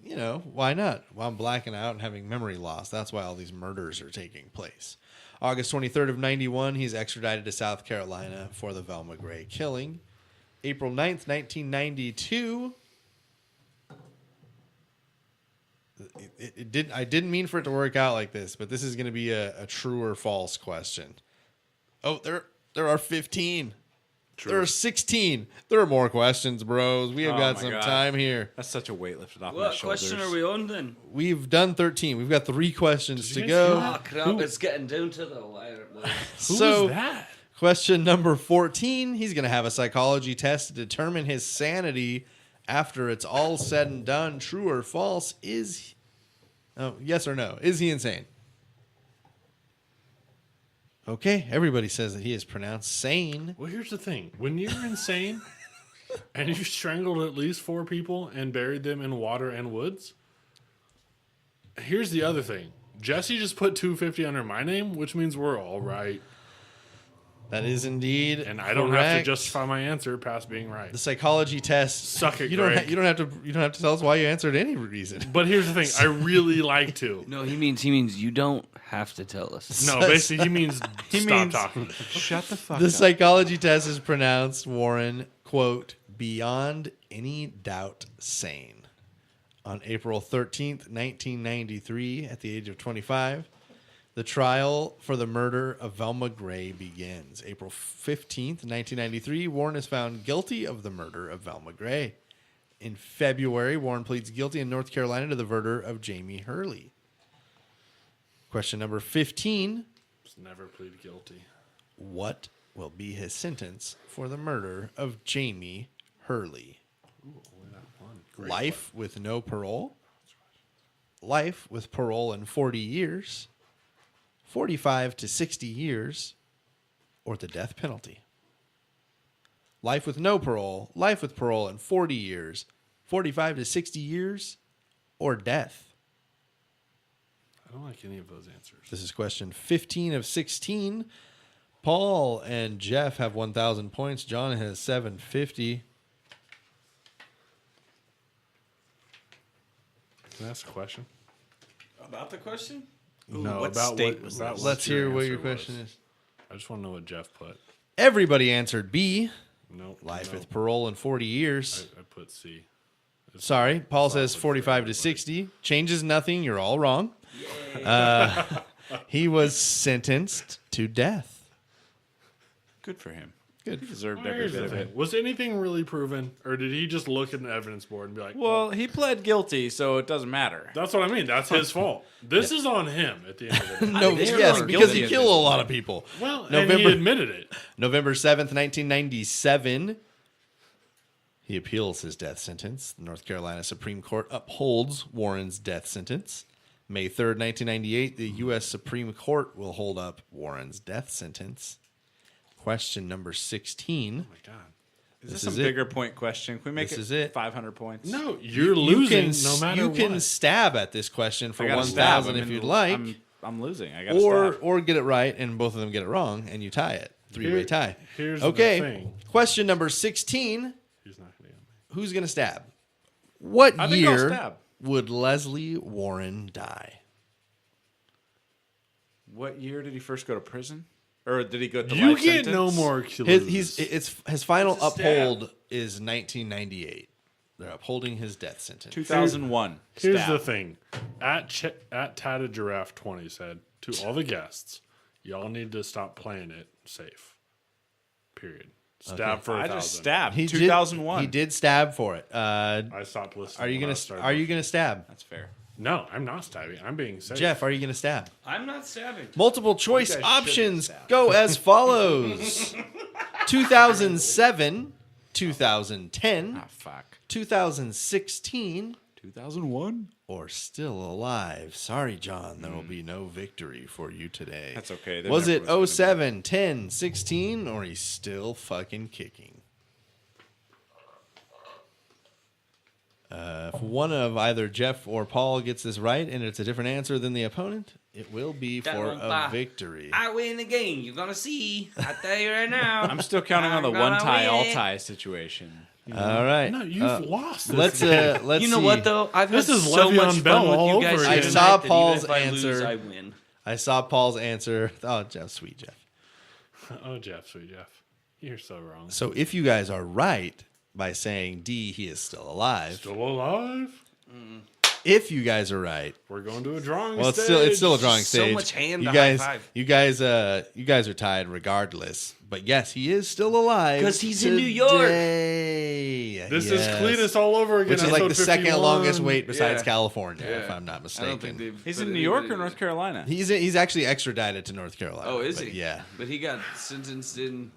why not? Well, I'm blacking out and having memory loss. That's why all these murders are taking place. August 23rd of 91, he's extradited to South Carolina for the Velma Gray killing. April 9th, 1992. I didn't mean for it to work out like this, but this is going to be a true or false question. Oh, there are 15. True. There are 16. There are more questions, bros. We have got some time here. That's such a weight lifted off my What shoulders. question are we on then? We've done 13. We've got 3 questions to guys go. Oh, crap. It's getting down to the wire. Who So, was that? question number 14. He's going to have a psychology test to determine his sanity after it's all said and done. True or false? Yes or no? Is he insane? Okay, everybody says that he is pronounced sane. Well, here's the thing. When you're insane and you strangled at least 4 people and buried them in water and woods, here's the other thing. Jesse just put 250 under my name, which means we're all right. That is indeed And I don't have to correct. justify my answer past being right. The psychology test. Suck it, you don't. Greg. You don't have to tell us why you answered any reason. But here's the thing. I really like to. No, he means you don't have to tell us. No, basically he means stop talking. Shut the fuck The up. psychology test is pronounced, Warren, quote, beyond any doubt sane. On April 13th, 1993, at the age of 25, the trial for the murder of Velma Gray begins. April 15th, 1993, Warren is found guilty of the murder of Velma Gray. In February, Warren pleads guilty in North Carolina to the murder of Jamie Hurley. Question number 15. Just never plead guilty. What will be his sentence for the murder of Jamie Hurley? Life with no parole? Life with parole in 40 years? 45 to 60 years? Or the death penalty? Life with no parole, life with parole in 40 years, 45 to 60 years, or death? I don't like any of those answers. This is question 15 of 16. Paul and Jeff have 1,000 points. John has 750. Can I ask a question? About the question? No, what about state what, was about this? Let's hear what your answer question was. is. I just want to know what Jeff put. Everybody answered B. Nope. Life no. with parole in 40 years. I put C. Sorry, Paul Solid says for 45 to everybody. 60. Changes nothing. You're all wrong. He was sentenced to death. Good for him. Good. He deserved Well, every here's bit the of thing. it. Was anything really proven, or did he just look at an evidence board and be like, Well, he pled guilty, so it doesn't matter. that's what I mean. That's his fault. This is on him at the end of the day. No, think yes, you're because guilty he of killed this. a lot of people. Well, and November- he admitted it. November 7th, 1997, he appeals his death sentence. The North Carolina Supreme Court upholds Warren's death sentence. May 3rd, 1998, the U.S. Supreme Court will hold up Warren's death sentence. Question number 16. Oh my God. Is This this is a it. bigger point question? Can we make This it is it. 500 points? No, you're losing no matter you what. can stab at this question for I gotta 1,000 stab. if I'm you'd in- like, I'm losing. I got to or get it right and both of them get it wrong and you tie it. Three-way Here- tie. here's the Okay. thing. Question number 16. He's not going to get me. Who's going to stab? What I think I'll year stab. would Lesley Warren die? What year did he first go to prison? Or did he go to You life get sentence? no more clues. His final It's a stab. uphold is 1998. They're upholding his death sentence. 2001. Here's Stab. the thing. At Tatted Giraffe 20 said, to all the guests, y'all need to stop playing it safe. Period. Stab for I 1,000. just stabbed. He 2001. He did stab for it. I stopped listening. Are you when I gonna started Are you listening. gonna stab? That's fair. No, I'm not stabbing. I'm being safe. Jeff, are you gonna stab? I'm not stabbing. Multiple choice guys should options stab. go as follows: 2007, 2010, Ah, fuck. 2016, 2001? or still alive. Sorry, John, there will be no victory for you today. That's okay. There Was never it was gonna 07, 10, 16, or he's still fucking kicking? If one of either Jeff or Paul gets this right and it's a different answer than the opponent, it will be That for one, a bye. victory. I win the game. You're gonna see. I tell you right now. I'm still counting on the I'm one gonna tie, win all it. tie situation. All right. No, you've lost this. Let's You know see. what though? I've This had is so Le'Veon much Bell fun with all you over guys. again. here I tonight saw that Paul's even if I lose, answer. I win. I saw Paul's answer. Oh, Jeff, sweet Jeff. Oh, Jeff, sweet Jeff. You're so wrong. So if you guys are right by saying D, he is still alive. Still alive? If you guys are right, We're going to a drawing well, stage. it's still a drawing So stage. much hand you to guys, high five. you guys are tied regardless. But yes, he is still alive 'Cause he's in New York. today. This Yes. is Cletus all over again. Which is like the episode second 51. longest wait besides Yeah. California, if Yeah. I'm not I don't mistaken. think they've. He's put in New York or anybody- North Carolina? He's actually extradited to North Carolina. Oh, is but he? Yeah, But he got sentenced in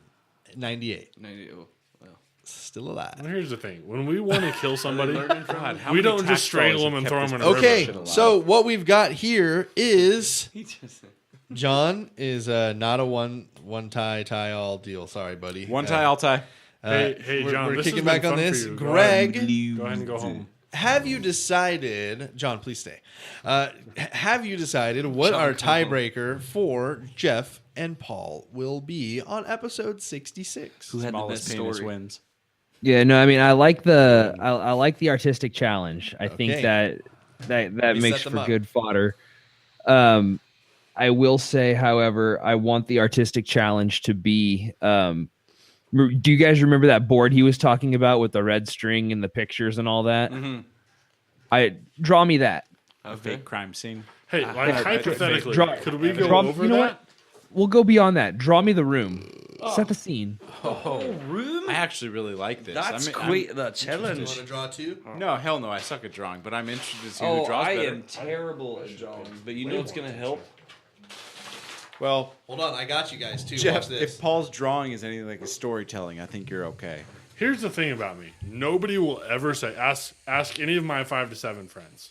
98, 90. Oh, well. still alive. Well, here's the thing: when we want to kill somebody, God, how we many don't tax just strangle dollars them and have throw kept them in this a river. Okay, shit alive? so what we've got here is He just. John is not a one tie all deal. Sorry, buddy. One tie, all tie. Hey, John, we're this kicking has been back on fun for this. you. Greg, Go ahead and go home. have you decided, John? Please stay. Have you decided what John, our come home. tiebreaker for Jeff and Paul will be on episode 66? Who had the Smallest best penis story? wins. Yeah, no, I mean, I like the artistic challenge. I think Okay. that me makes set them for up. good fodder. I will say, however, I want the artistic challenge to be. Do you guys remember that board he was talking about with the red string and the pictures and all that? Mm-hmm. I draw me that. A Okay. fake crime scene. Hey, like hypothetically, Draw- could we go draw- over you know that? We'll go beyond that. Draw me the room. Set the scene. Room? I actually really like this. That's I'm- quite the You challenge. want to draw two? No, hell no. I suck at drawing, but I'm interested to see who Oh, draws I better. am terrible at drawing, but you know what's gonna help? Well, Hold on, I got you guys too. Jeff, Watch this. if Paul's drawing is anything like a storytelling, I think you're okay. Here's the thing about me: nobody will ever say. Ask any of my 5 to 7 friends.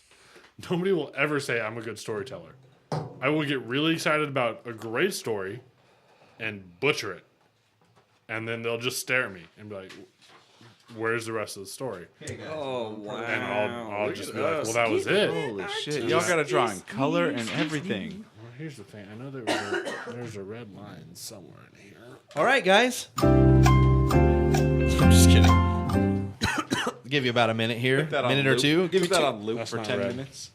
Nobody will ever say I'm a good storyteller. I will get really excited about a great story, and butcher it, and then they'll just stare at me and be like, "Where's the rest of the story?" Oh wow! And I'll just be like, "Well, that was it." Well, Holy shit! Y'all got to draw in color and everything. here's the thing: I know there's a red line somewhere in here. All right, guys. I'm just kidding. Give you about a minute here, Put that a on minute or loop. two. Give you Put that two. on loop That's for not 10 red. minutes.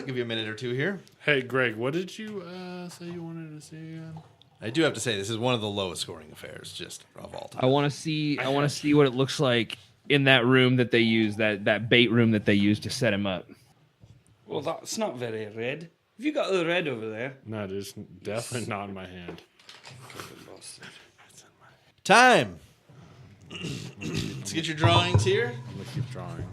Give you a minute or two here. Hey, Greg, what did you say you wanted to see again? I do have to say this is one of the lowest scoring affairs, just of all time. I want to see. I want to see what it looks like in that room that they use, that bait room that they use to set him up. Well, that's not very red. Have you got the red over there? No, it is definitely not in my hand. Time. Let's get your drawings here. I'm gonna keep drawing.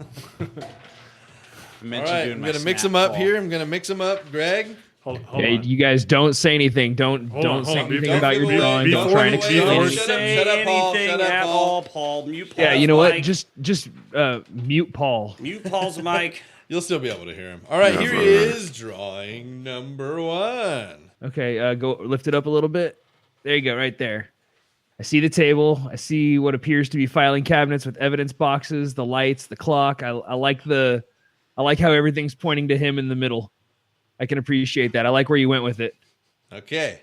All right, I'm gonna mix them up here. I'm gonna mix them up, Greg. Hold Hey, on. you guys don't say anything. Don't hold say on. anything Don't about give your away- drawing. Don't before try and we- explain before- anything. Shut up, Paul. Shut up, Paul. Paul. Mute Paul's Yeah, you know what? mic. Just mute Paul. Mute Paul's mic. You'll still be able to hear him. All right, here he is, drawing number 1. Okay, go lift it up a little bit. There you go, right there. I see the table. I see what appears to be filing cabinets with evidence boxes, the lights, the clock. I like how everything's pointing to him in the middle. I can appreciate that. I like where you went with it. Okay.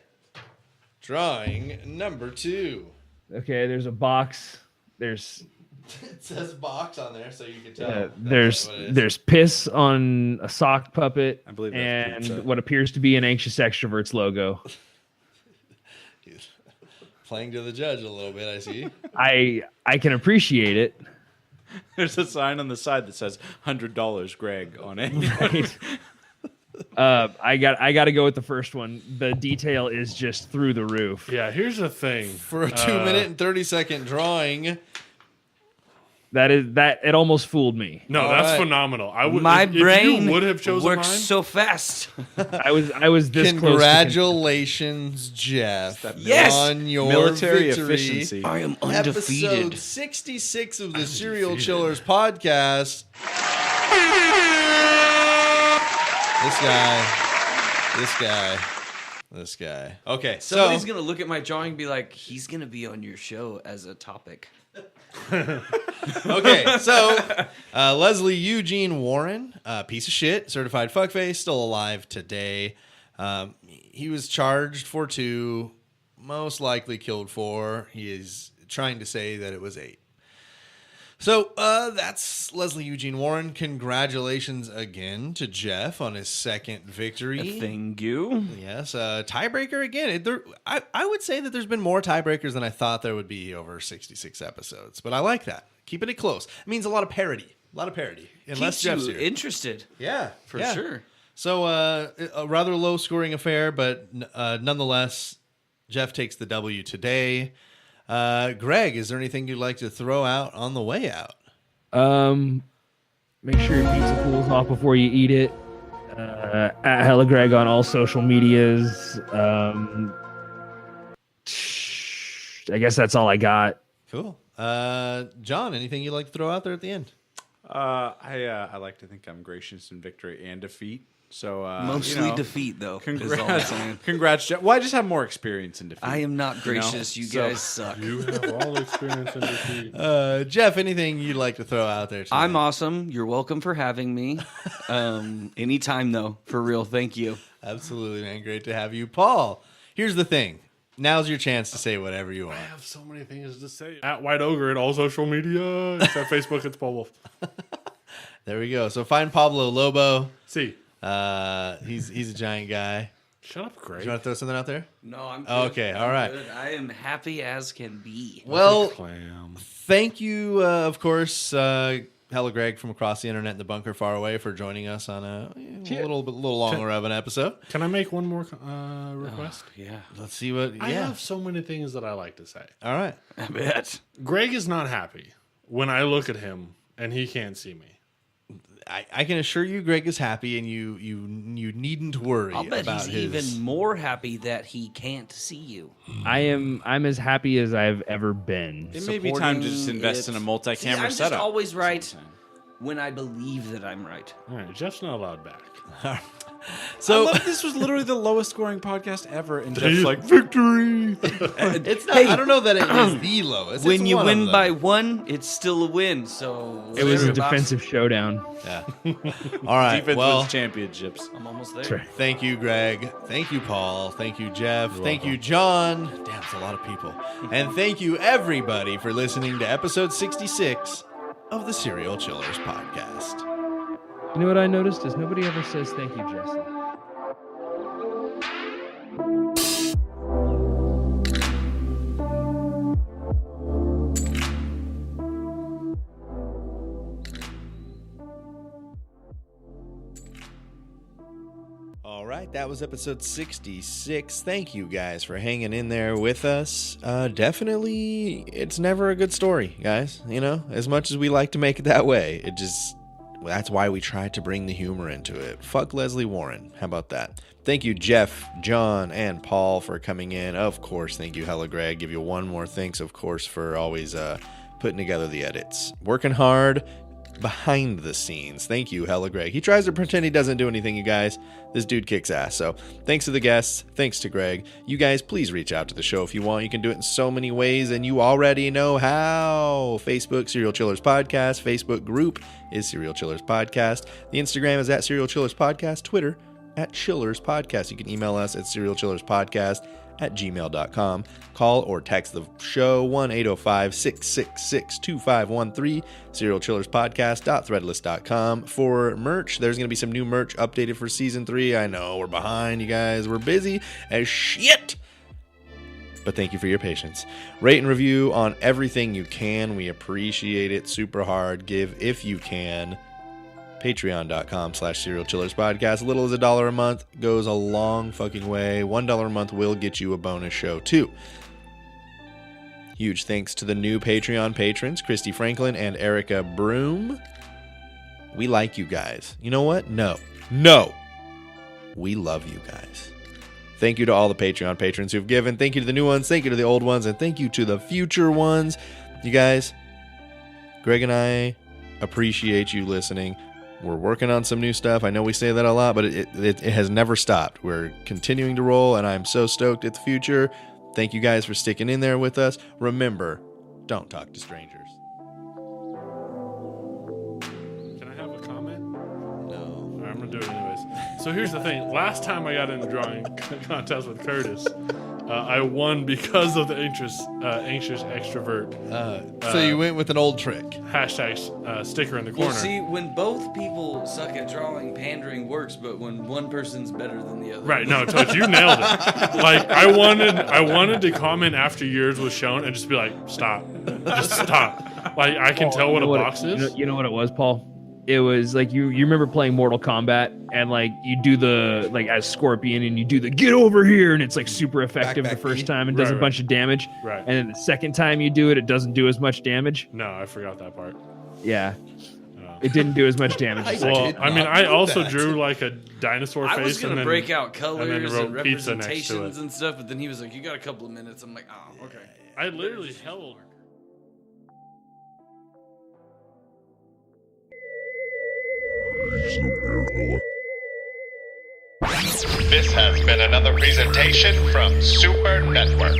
Drawing number 2. Okay, there's a box. There's It says box on there, so you can tell. there's piss on a sock puppet, I believe that's and pizza. what appears to be an Anxious Extroverts logo. Playing to the judge a little bit, I see. I can appreciate it. There's a sign on the side that says $100 Greg on it. Right? I got to go with the first one. The detail is just through the roof. Yeah, here's the thing. For a 2-minute and 30-second drawing, That it almost fooled me. No, All that's right. phenomenal. I would. My if brain you would have chosen works mine. so fast. I was this congratulations, Jeff, Yes! on your Military victory. efficiency. I am Episode undefeated. 66 of the Serial Chillers podcast. This guy. Okay, Somebody's gonna look at my drawing and be like, "He's gonna be on your show as a topic." Okay, so Lesley Eugene Warren, piece of shit, certified fuckface, still alive today. He was charged for 2, most likely killed 4. He is trying to say that it was 8. So that's Lesley Eugene Warren. Congratulations again to Jeff on his second victory. Thank you. Yes, tiebreaker again. I would say that there's been more tiebreakers than I thought there would be over 66 episodes, but I like that. Keeping it close. It means a lot of parody. Unless Keeps Jeff's you here. interested. Yeah, For yeah. sure. So a rather low scoring affair, but nonetheless, Jeff takes the W today. Greg, is there anything you'd like to throw out on the way out? Make sure your pizza cools off before you eat it. At Hella Greg on all social medias. I guess that's all I got. Cool. John, anything you'd like to throw out there at the end? I like to think I'm gracious in victory and defeat. So Mostly defeat, though. Is all I'm Congrats, saying. congrats, Jeff. Well, I just have more experience in defeat. I am not gracious. You So- guys suck. You have all the experience in defeat. Jeff, anything you'd like to throw out there? Today? I'm awesome. You're welcome for having me. Anytime, though. For real. Thank you. Absolutely, man. Great to have you. Paul, here's the thing. Now's your chance to say whatever you want. I have so many things to say. At White Ogre at all social media. Except Facebook, it's Paul Wolf. There we go. So find Pablo Lobo. See. He's a giant guy. Shut up, Greg. You want to throw something out there? No, I'm good. Okay, all right. Good. I am happy as can be. Well, Clam. thank you, of course, Hella Greg from across the internet in the bunker far away for joining us on a little longer of an episode. Can I make one more request? Yeah. Let's see what. I Yeah. have so many things that I like to say. All right. I bet. Greg is not happy when I look at him and he can't see me. I can assure you, Greg is happy, and you needn't worry I'll bet about he's his. even more happy that he can't see you. I'm as happy as I've ever been. It may be time to just Supporting invest in a it. multi-camera See, I'm setup. just always right when I believe that I'm right. All right, Jeff's not allowed back. So I love this was literally the lowest scoring podcast ever, and Jeff's like, victory. it's not. I don't know that it is the lowest. When It's you one of win them. by one, it's still a win. So It was a whatever, boss. defensive showdown. Yeah. All right. defense Well, wins championships. I'm almost there. That's right. thank you, Greg. Thank you, Paul. Thank you, Jeff. Thank you, John. Damn, it's a lot of people. And thank you, everybody, for listening to episode 66 of the Serial Chillers podcast. You know what I noticed is nobody ever says thank you, Jesse. All right, that was episode 66. Thank you guys for hanging in there with us. Definitely, it's never a good story, guys. You know, as much as we like to make it that way, that's why we try to bring the humor into it. Fuck Lesley Warren. How about that? Thank you, Jeff, John, and Paul for coming in. Of course, thank you, Hella Greg. Give you one more thanks, of course, for always putting together the edits. Working hard behind the scenes. Thank you, Hella Greg. He tries to pretend he doesn't do anything, you guys. This dude kicks ass. So thanks to the guests. Thanks to Greg. You guys, please reach out to the show if you want. You can do it in so many ways, and you already know how. Facebook, Serial Chillers Podcast. Facebook group is Serial Chillers Podcast. The Instagram is at Serial Chillers Podcast. Twitter at Chillers Podcast. You can email us at serialchillerspodcast@gmail.com. Call or text the show 1-805-666-2513, serialchillerspodcast.threadless.com. For merch, there's going to be some new merch updated for season 3. I know we're behind, you guys. We're busy as shit. But thank you for your patience. Rate and review on everything you can. We appreciate it super hard. Give if you can. Patreon.com/Serial Chillers Podcast. As little as $1 a month goes a long fucking way. $1 a month will get you a bonus show too. Huge thanks to the new Patreon patrons, Christy Franklin and Erica Broom. We like you guys. You know what? No. We love you guys. Thank you to all the Patreon patrons who've given. Thank you to the new ones. Thank you to the old ones. And thank you to the future ones. You guys, Greg and I appreciate you listening. We're working on some new stuff. I know we say that a lot, but it has never stopped. We're continuing to roll, and I'm so stoked at the future. Thank you guys for sticking in there with us. Remember, don't talk to strangers. Can I have a comment? No. I'm gonna do it anyways. So here's the thing. Last time I got in the drawing contest with Curtis, I won because of the anxious extrovert. So you went with an old trick. Hashtag sticker in the corner. Well, see, when both people suck at drawing, pandering works, but when one person's better than the other. Right, no, Toad, you nailed it. Like I wanted to comment after yours was shown and just be like, stop. Just stop. Like I can tell what a box is. You know what it was, Paul? It was like you remember playing Mortal Kombat and like you do the like as Scorpion and you do the get over here and it's like super effective the first time and does a bunch of damage. Right. And then the second time you do it, it doesn't do as much damage. No, I forgot that part. Yeah. It didn't do as much damage. Well, I mean, I also drew like a dinosaur face. I was gonna break out colors and wrote pizza next to representations it. and stuff, but then he was like, "You got a couple of minutes." I'm like, "Oh, okay." I literally held. This has been another presentation from Super Network.